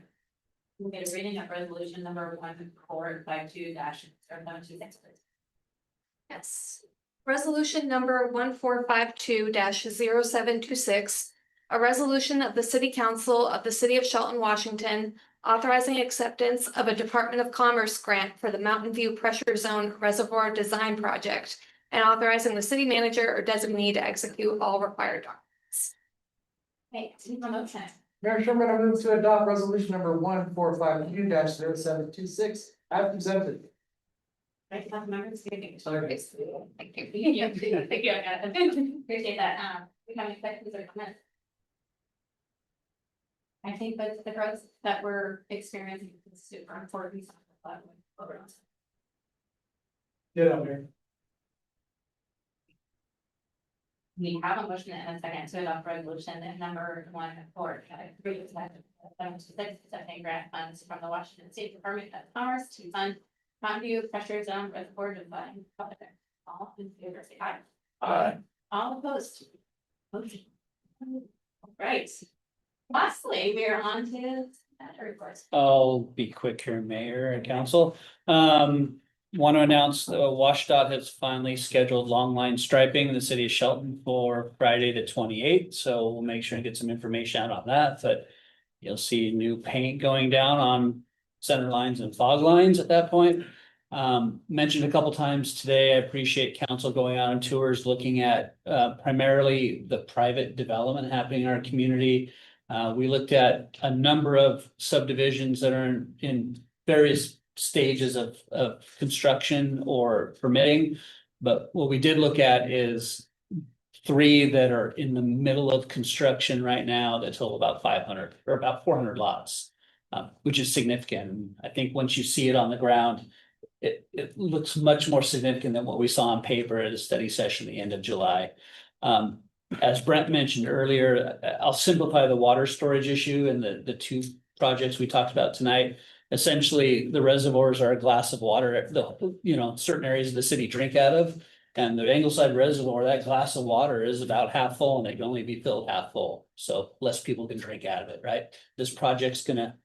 We'll get a reading of resolution number 1452-0726, please. Yes. Resolution number 1452-0726, a resolution of the City Council of the City of Shelton, Washington, authorizing acceptance of a Department of Commerce grant for the Mountain View Pressure Zone Reservoir Design Project and authorizing the city manager or designee to execute all required documents. Hey, need a motion. Mayor Sherman, I move to adopt resolution number 1452-0726 as presented. Right, members, thank Sorry. you. Thank you, appreciate that, we have any questions or comments? I think that the growth that we're experiencing is super important. Yeah, Mayor. We have a motion and a second to adopt resolution number 1453-0726, accepting grant funds from the Washington State Department of Commerce to fund Mountain View Pressure Zone Reservoir Design Project. All in favor, say aye. Aye. All opposed. Motion. Right. Lastly, we are on to reports. I'll be quick here, Mayor and Council. Want to announce the WashDOT has finally scheduled long line striping in the city of Shelton for Friday the 28th. So we'll make sure to get some information out on that, but you'll see new paint going down on center lines and fog lines at that point. Mentioned a couple times today, I appreciate council going out on tours, looking at primarily the private development happening in our community. We looked at a number of subdivisions that are in various stages of construction or permitting. But what we did look at is 3 that are in the middle of construction right now that total about 500 or about 400 lots, which is significant. I think once you see it on the ground, it looks much more significant than what we saw on paper at a study session at the end of July. As Brent mentioned earlier, I'll simplify the water storage issue and the 2 projects we talked about tonight. Essentially, the reservoirs are a glass of water, certain areas of the city drink out of. And the Angleside Reservoir, that glass of water is about half full and it can only be filled half full. So less people can drink out of it, right? This project's gonna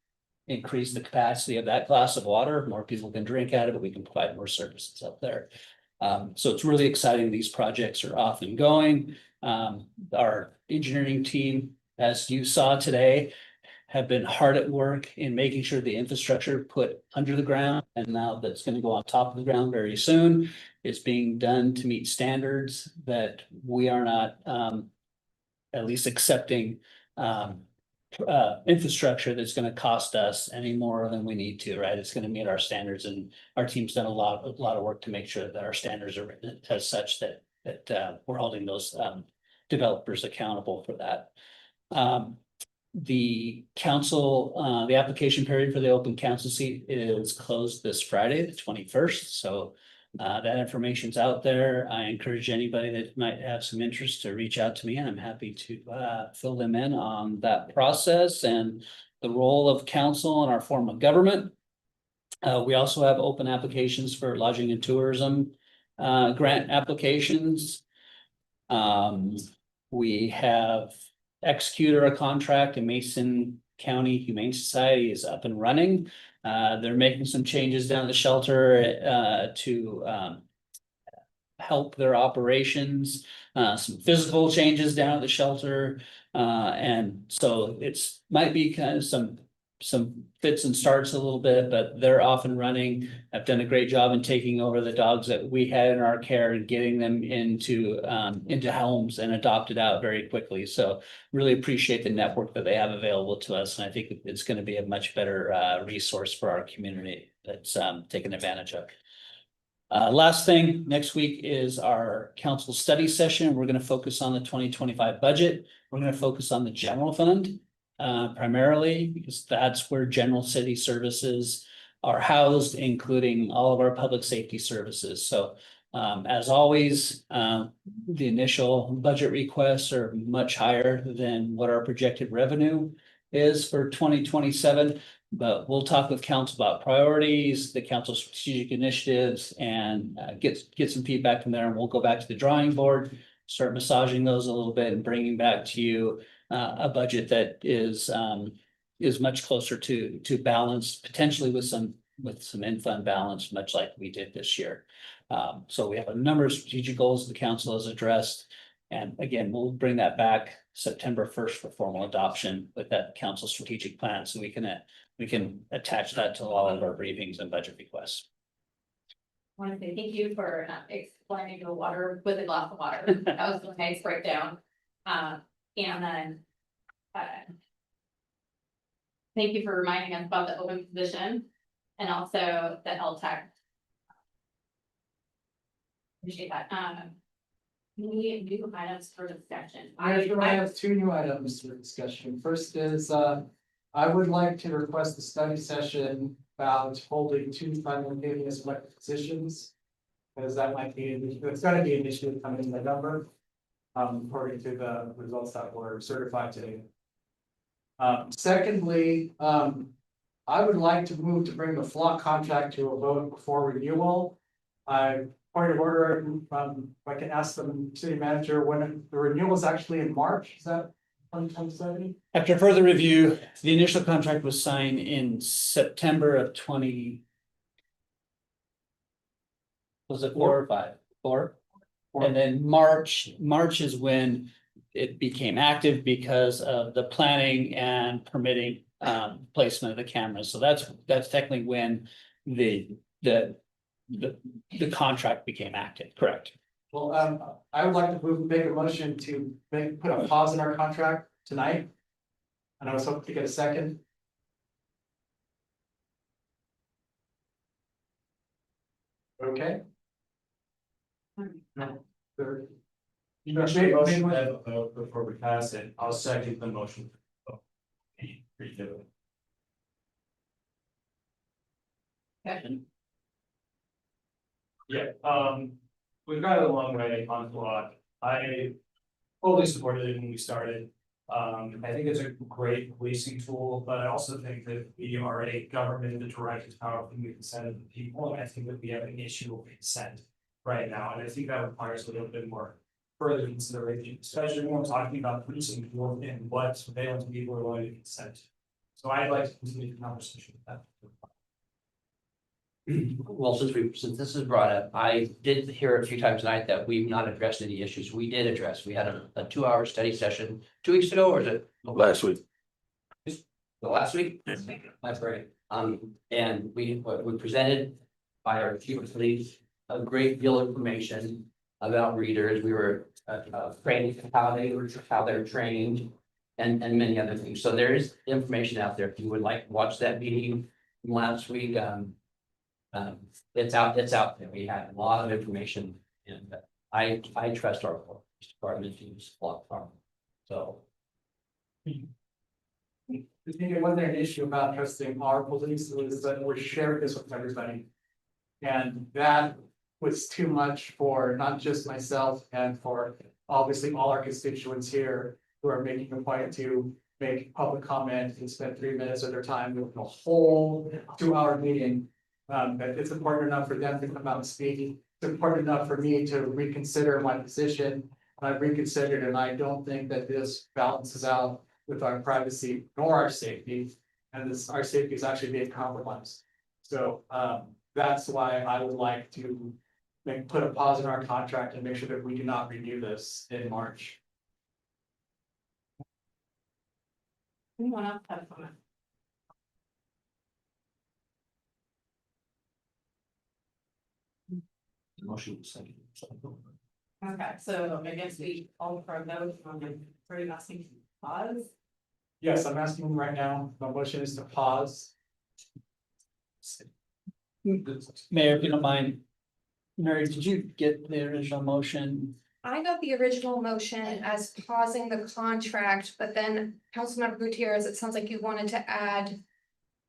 increase the capacity of that glass of water, more people can drink out of it, we can provide more services up there. So it's really exciting. These projects are off and going. Our engineering team, as you saw today, have been hard at work in making sure the infrastructure put under the ground, and now that's going to go on top of the ground very soon. It's being done to meet standards that we are not at least accepting infrastructure that's going to cost us any more than we need to, right? It's going to meet our standards, and our team's done a lot of work to make sure that our standards are written as such that we're holding those developers accountable for that. The council, the application period for the open council seat is closed this Friday, the 21st. So that information's out there. I encourage anybody that might have some interest to reach out to me, and I'm happy to fill them in on that process and the role of council in our form of government. We also have open applications for lodging and tourism grant applications. We have executed a contract, and Mason County Humane Society is up and running. They're making some changes down the shelter to help their operations, some physical changes down at the shelter. And so it's might be kind of some fits and starts a little bit, but they're off and running. I've done a great job in taking over the dogs that we had in our care and getting them into homes and adopted out very quickly. So really appreciate the network that they have available to us. And I think it's going to be a much better resource for our community that's taken advantage of. Last thing, next week is our council study session. We're going to focus on the 2025 budget. We're going to focus on the general fund. Primarily because that's where general city services are housed, including all of our public safety services. So as always, the initial budget requests are much higher than what our projected revenue is for 2027. But we'll talk with council about priorities, the council strategic initiatives, and get some feedback from there. And we'll go back to the drawing board, start massaging those a little bit and bringing back to you a budget that is much closer to balanced, potentially with some in-fund balance, much like we did this year. So we have a number of strategic goals the council has addressed. And again, we'll bring that back September 1st for formal adoption with that council strategic plan. So we can attach that to all of our briefings and budget requests. I want to say thank you for explaining the water with a glass of water. That was a nice breakdown. And then thank you for reminding us about the open position and also the LTAC. Appreciate that. Any new items for discussion? I have two new items for discussion. First is, I would like to request a study session about holding two simultaneous elected positions. Because that might be, it's gonna be an issue coming in November. According to the results that were certified today. Secondly, I would like to move to bring the flock contract to a vote before renewal. Point of order, if I can ask the city manager when the renewal is actually in March, is that 2027? After further review, the initial contract was signed in September of 20. Was it 4 or 5? 4. And then March is when it became active because of the planning and permitting placement of the cameras. So that's technically when the contract became active, correct? Well, I would like to make a motion to put a pause in our contract tonight. And I was hoping to get a second. Okay. No. You made a motion before we pass it. I'll second the motion. Yeah, we've got a long way on the lot. I fully supported it when we started. I think it's a great policing tool, but I also think that we are a government that directs powerful consent of the people, and I think that we have an issue with consent right now, and I think that requires a little bit more further consideration, especially when we're talking about policing people and what surveillance people are willing to consent to. So I'd like to continue the conversation with that. Well, since this is brought up, I did hear a few times tonight that we've not addressed any issues. We did address, we had a 2-hour study session 2 weeks ago, or is it? Last week. The last week? That's right. And we presented by our chief of police a great deal of information about readers. We were training how they're trained and many other things. So there is information out there. If you would like to watch that meeting from last week, it's out there. We had a lot of information, and I trust our police department to use Flock Farm. So. I think it wasn't an issue about trusting our police, it was that we're sharing this with everybody. And that was too much for not just myself and for obviously all our constituents here who are making a point to make public comment and spend 3 minutes of their time with a whole 2-hour meeting. But it's important enough for them to come out and speak. It's important enough for me to reconsider my position. I've reconsidered, and I don't think that this balances out with our privacy nor our safety. And our safety is actually being compromised. So that's why I would like to put a pause in our contract and make sure that we do not renew this in March. Anyone else have a comment? Motion was second. Okay, so I guess we all for a vote on the pretty asking pause. Yes, I'm asking them right now. My motion is to pause. Mayor, if you don't mind. Mary, did you get the original motion? I got the original motion as pausing the contract, but then Councilmember Gutierrez, it sounds like you wanted to add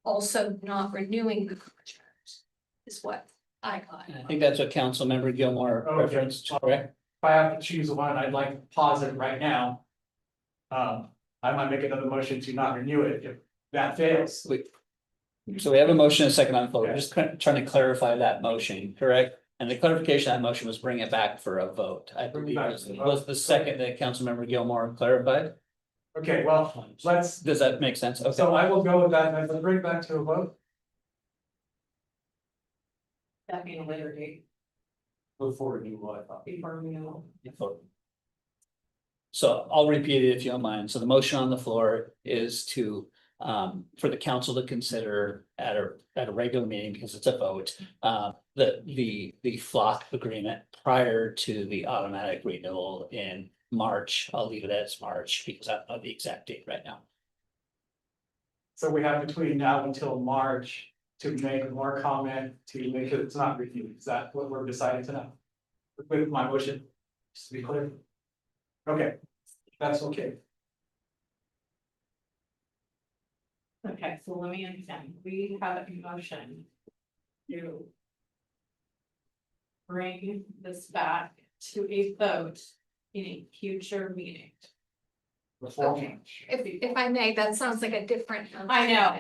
also not renewing the contract is what I got. And I think that's what Councilmember Gilmore Okay. referenced, correct? If I have to choose one, I'd like to pause it right now. I might make another motion to not renew it if that fails. So we have a motion and a second on the floor. We're just trying to clarify that motion, correct? And the clarification of that motion was bring it back for a vote. I believe was the second that Councilmember Gilmore clarified. Okay, well, Does that make sense? Okay. so I will go with that, and let's bring it back to a vote. That being a later date Before renewal, I thought. before renewal. So I'll repeat it if you don't mind. So the motion on the floor is to for the council to consider at a regular meeting, because it's a vote, the flock agreement prior to the automatic renewal in March. I'll leave it as March because I don't know the exact date right now. So we have between now until March to make more comment, to make sure it's not renewed. Is that what we're deciding tonight? With my motion, just to be clear. Okay, that's okay. Okay, so let me understand, we have a motion to bring this back to a vote in a future meeting. Okay, if I may, that sounds like a different. I know.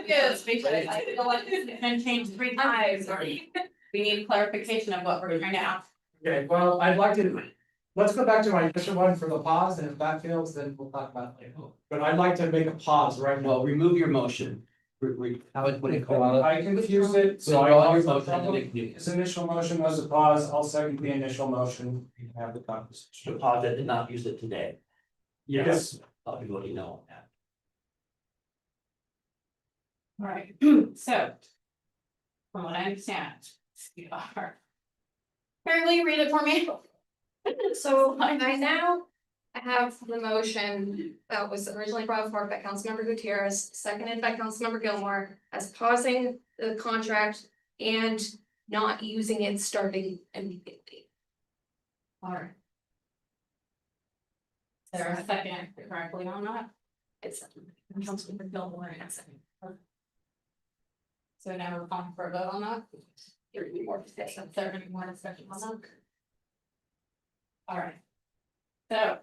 Yes, because I feel like it's been changed 3 times, or we need clarification of what we're trying to ask. Okay, well, I'd like to, let's go back to my initial one for the pause, and if that fails, then we'll talk about it later. But I'd like to make a pause right now. Well, remove your motion. How would you call it? I confused it, so Withdraw I your motion and then make new. his initial motion was a pause, I'll second the initial motion, we can have the conversation. To pause it and not use it today. Yes. I'll be letting you know on that. All right, so. From what I understand, you are. Apparently, read it for me. So I now have the motion that was originally brought forth by Councilmember Gutierrez, seconded by Councilmember Gilmore, as pausing the contract and not using it starting immediately. All right. Is there a second correctly on that? It's Councilmember Gilmore and second. So now we're calling for a vote on that? There would be more discussion, is there gonna be more discussion on that? All right. So.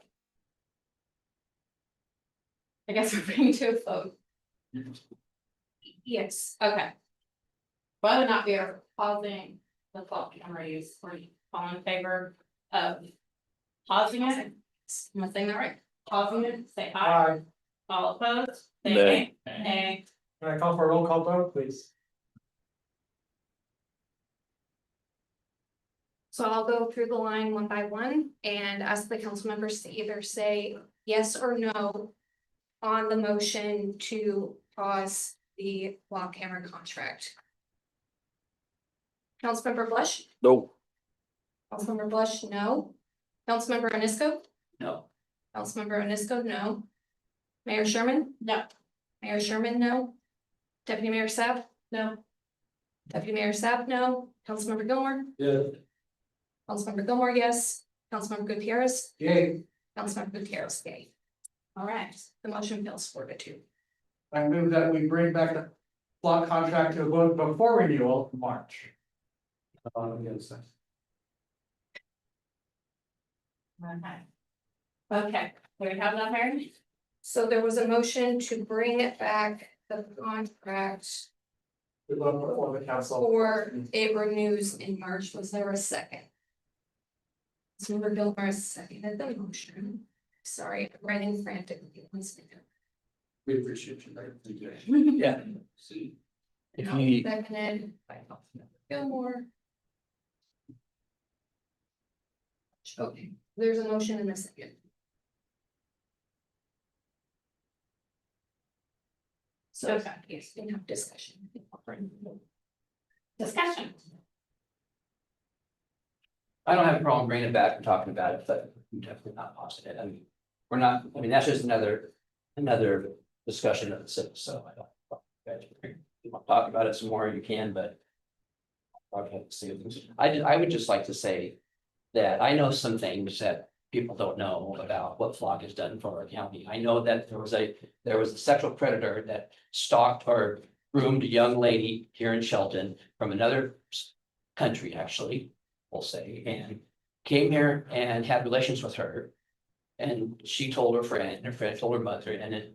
I guess we're bringing to a vote. Yes. Okay. Whether or not we are pausing the clock camera use, or all in favor of pausing it? Am I saying that right? Pausing it, say aye. All opposed? Say Nay. Nay. Can I call for a roll call vote, please? So I'll go through the line one by one and ask the council members to either say yes or no on the motion to pause the block camera contract. Councilmember Blush, No. Councilmember Blush, no. Councilmember Anisco, No. Councilmember Anisco, no. Mayor Sherman? No. Mayor Sherman, no. Deputy Mayor Sapp? No. Deputy Mayor Sapp, no. Councilmember Gilmore? Yeah. Councilmember Gilmore, yes. Councilmember Gutierrez? Yay. Councilmember Gutierrez, yay. All right. The motion fails 4-2. I move that we bring back the flock contract to a vote before renewal in March. Okay, do we have that here? So there was a motion to bring it back the contract We love before the council. for it renews in March. Was there a second? Councilmember Gilmore seconded the motion. Sorry, I'm writing frantically. One second. We appreciate you. Yeah. If you need, Seconded by Councilmember Gilmore. Okay, there's a motion in a second. So, Okay. yes, we have discussion. Discussion. I don't have a problem bringing it back and talking about it, but I'm definitely not positive. I mean, we're not, I mean, that's just another discussion of the city, so I don't. If you want to talk about it some more, you can, but. I would just like to say that I know some things that people don't know about what flock has done for our county. I know that there was a sexual predator that stalked or groomed a young lady here in Shelton from another country, actually, we'll say, and came here and had relations with her. And she told her friend, and her friend told her mother, and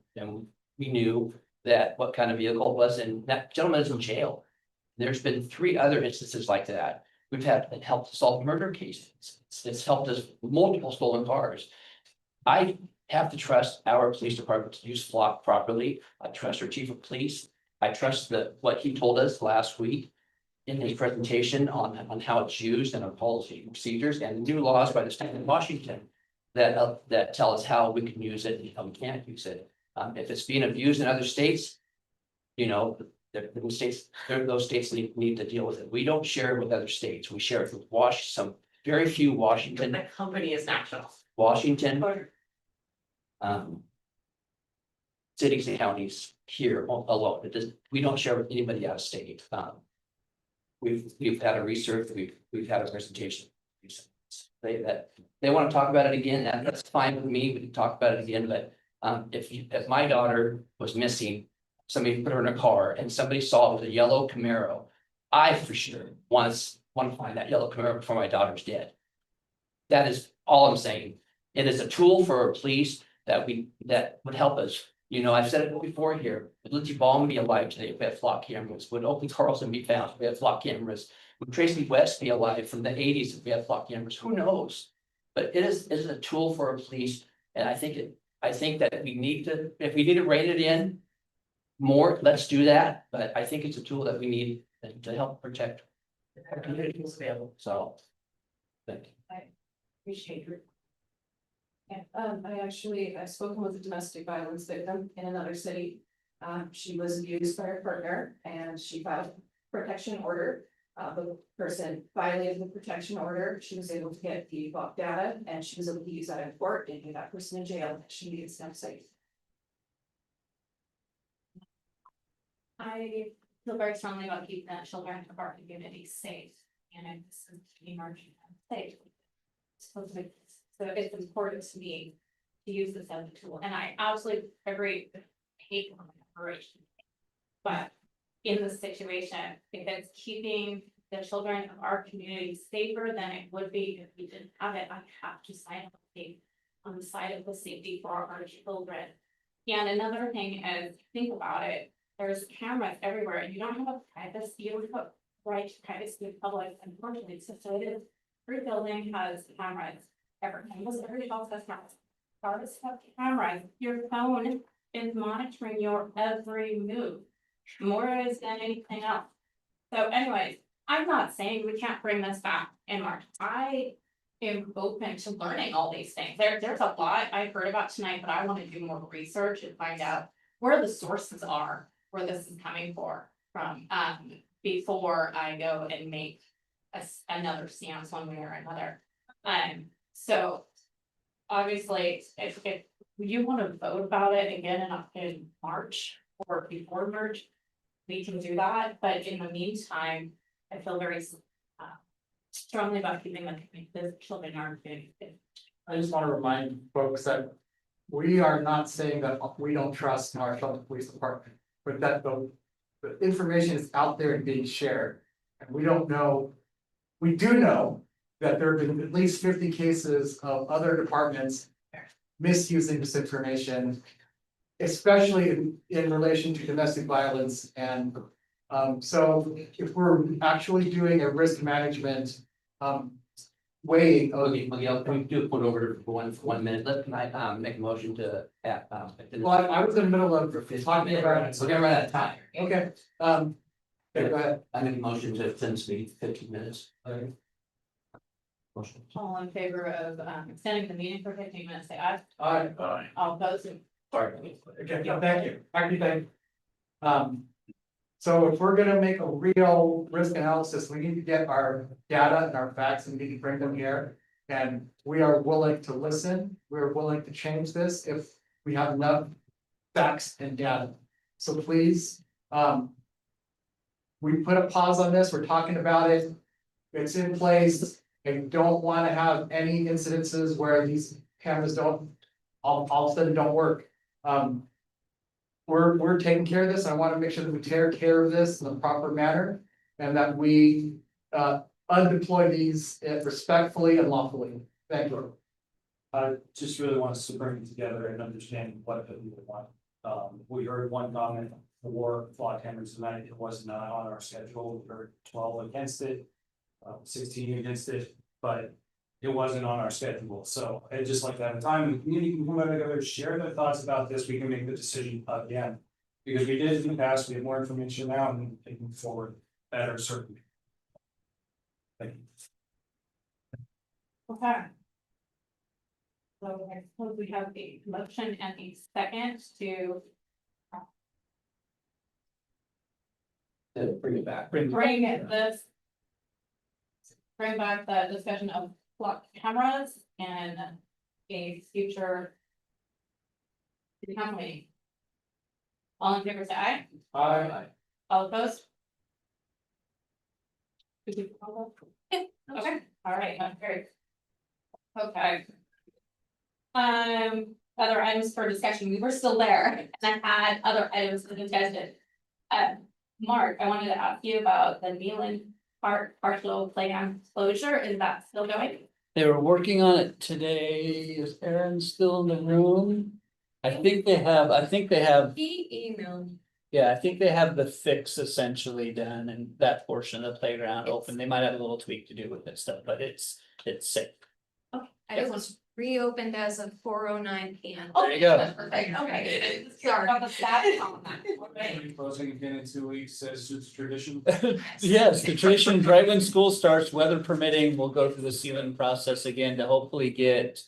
we knew that what kind of vehicle it was, and that gentleman is in jail. There's been 3 other instances like that. We've had it helped solve murder cases. It's helped us with multiple stolen cars. I have to trust our police department to use flock properly. I trust our chief of police. I trust what he told us last week in his presentation on how it's used and our policy and procedures and new laws by the state of Washington that tell us how we can use it and how we can't use it. If it's being abused in other states, you know, those states need to deal with it. We don't share it with other states. We share it with some very few Washington. The company is national. Washington. Cities and counties here alone. We don't share with anybody out of state. We've had a research, we've had a presentation. They want to talk about it again, that's fine with me. We can talk about it again, but if my daughter was missing, somebody put her in a car and somebody saw it with a yellow Camaro, I for sure want to find that yellow Camaro before my daughter's dead. That is all I'm saying. It is a tool for our police that would help us. You know, I've said it before here. Would Lindsey Ballman be alive today if we had flock cameras? Would Oakley Carlson be found if we had flock cameras? Would Tracy West be alive from the 80s if we had flock cameras? Who knows? But it is a tool for our police, and I think that if we need to rein it in more, let's do that. But I think it's a tool that we need to help protect our communities. So, thank you. I appreciate your. Yeah, I've spoken with a domestic violence victim in another city. She was abused by her partner and she filed a protection order. The person violated the protection order. She was able to get the block data and she was able to use that in court and get that person in jail. She needs them safe. I feel very strongly about keeping that children of our community safe, and it's emerging safe. So it's important to me to use this as a tool, and I absolutely agree with hate operation. But in this situation, if it's keeping the children of our community safer than it would be if we didn't have it, I have to sign on the side of the safety for our children. And another thing is, think about it. There's cameras everywhere and you don't have a privacy, you don't have a right to privacy of public, unfortunately, so it is. Every building has cameras, every house has cameras. Cars have cameras, your phone is monitoring your every move, more is than anything else. So anyways, I'm not saying we can't bring this back in March. I am open to learning all these things. There's a lot I've heard about tonight, but I want to do more research and find out where the sources are, where this is coming from, before I go and make another stance one way or another. So obviously, if you want to vote about it again in March or before March, we can do that, but in the meantime, I feel very strongly about keeping the children are. I just want to remind folks that we are not saying that we don't trust our Shelton Police Department, but that the information is out there and being shared. And we don't know, we do know that there have been at least 50 cases of other departments misusing this information, especially in relation to domestic violence. And so if we're actually doing a risk management way of. Okay, Miguel, can we do a point over for 1 minute? Let me make a motion to. Well, I was in the middle of talking about. We're gonna run out of time. Okay, okay, go ahead. I make a motion to finish the 15 minutes. Okay. Motion. All in favor of extending the meeting for 15 minutes, say aye. Aye. All opposed. Sorry. Okay, yeah, thank you. Thank you. So if we're gonna make a real risk analysis, we need to get our data and our facts and we need to bring them here. And we are willing to listen. We're willing to change this if we have enough facts and data. So please, we put a pause on this. We're talking about it. It's in place. I don't want to have any incidences where these cameras don't all of a sudden don't work. We're taking care of this. I want to make sure that we take care of this in the proper manner and that we undeploy these respectfully and lawfully. Thank you. I just really want us to bring it together and understand what we want. We heard one comment for flock cameras tonight. It was not on our schedule. We heard 12 against it, 16 against it, but it wasn't on our schedule. So I'd just like to have a time in the community, can come together, share their thoughts about this. We can make the decision again. Because we did in the past, we have more information now and taking forward better certainty. Thank you. Okay. So I suppose we have the motion and the second to Bring it back. bring back the discussion of flock cameras and a future. City council meeting. All in favor, say aye. Aye. All opposed? Okay, all right, I'm very. Okay. Other items for discussion, we were still there, and I had other items to discuss it. Mark, I wanted to ask you about the Nealon Park partial plan closure, is that still going? They were working on it today. Is Aaron still in the room? I think they have, He emailed. yeah, I think they have the fix essentially done and that portion of the playground open. They might have a little tweak to do with that stuff, but it's safe. It was reopened as of 4:09 p.m. There you go. Perfect, okay. Sorry about the status on that. Closing again in 2 weeks, as it's tradition. Yes, the tradition, right when school starts, weather permitting, we'll go through the sealing process again to hopefully get.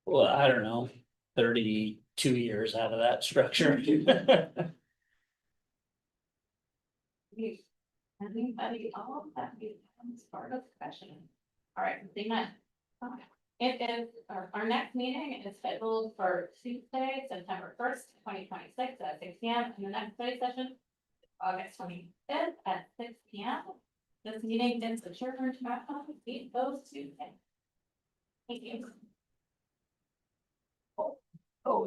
Well, I don't know, 32 years out of that structure. Anybody, all of that becomes part of the session. All right, seeing that. It is, our next meeting is scheduled for Tuesday, September 1st, 2026 at 6 p.m. And the next study session, August 25th at 6 p.m. This meeting is adjourned back on those Tuesday. Thank you. Oh,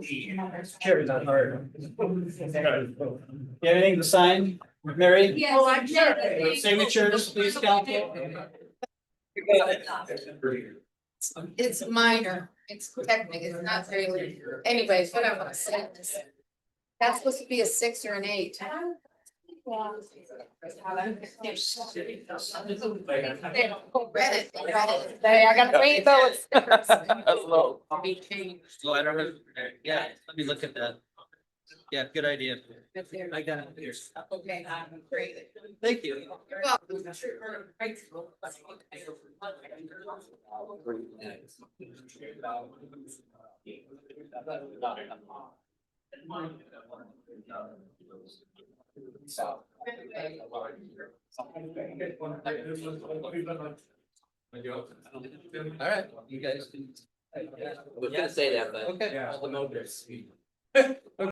Carrie's not hard. You have anything to sign, Mary? Yes. Oh, I'm sure. Signatures, please, council. It's minor, it's technical, it's not very, anyways, what I want to say is. That's supposed to be a 6 or an 8. They are gonna read those. Hello. Yeah, let me look at that. Yeah, good idea. I got it here. Okay, great. Thank you. You're welcome. All right, you guys can. I was gonna say that, but. Okay. All the motors.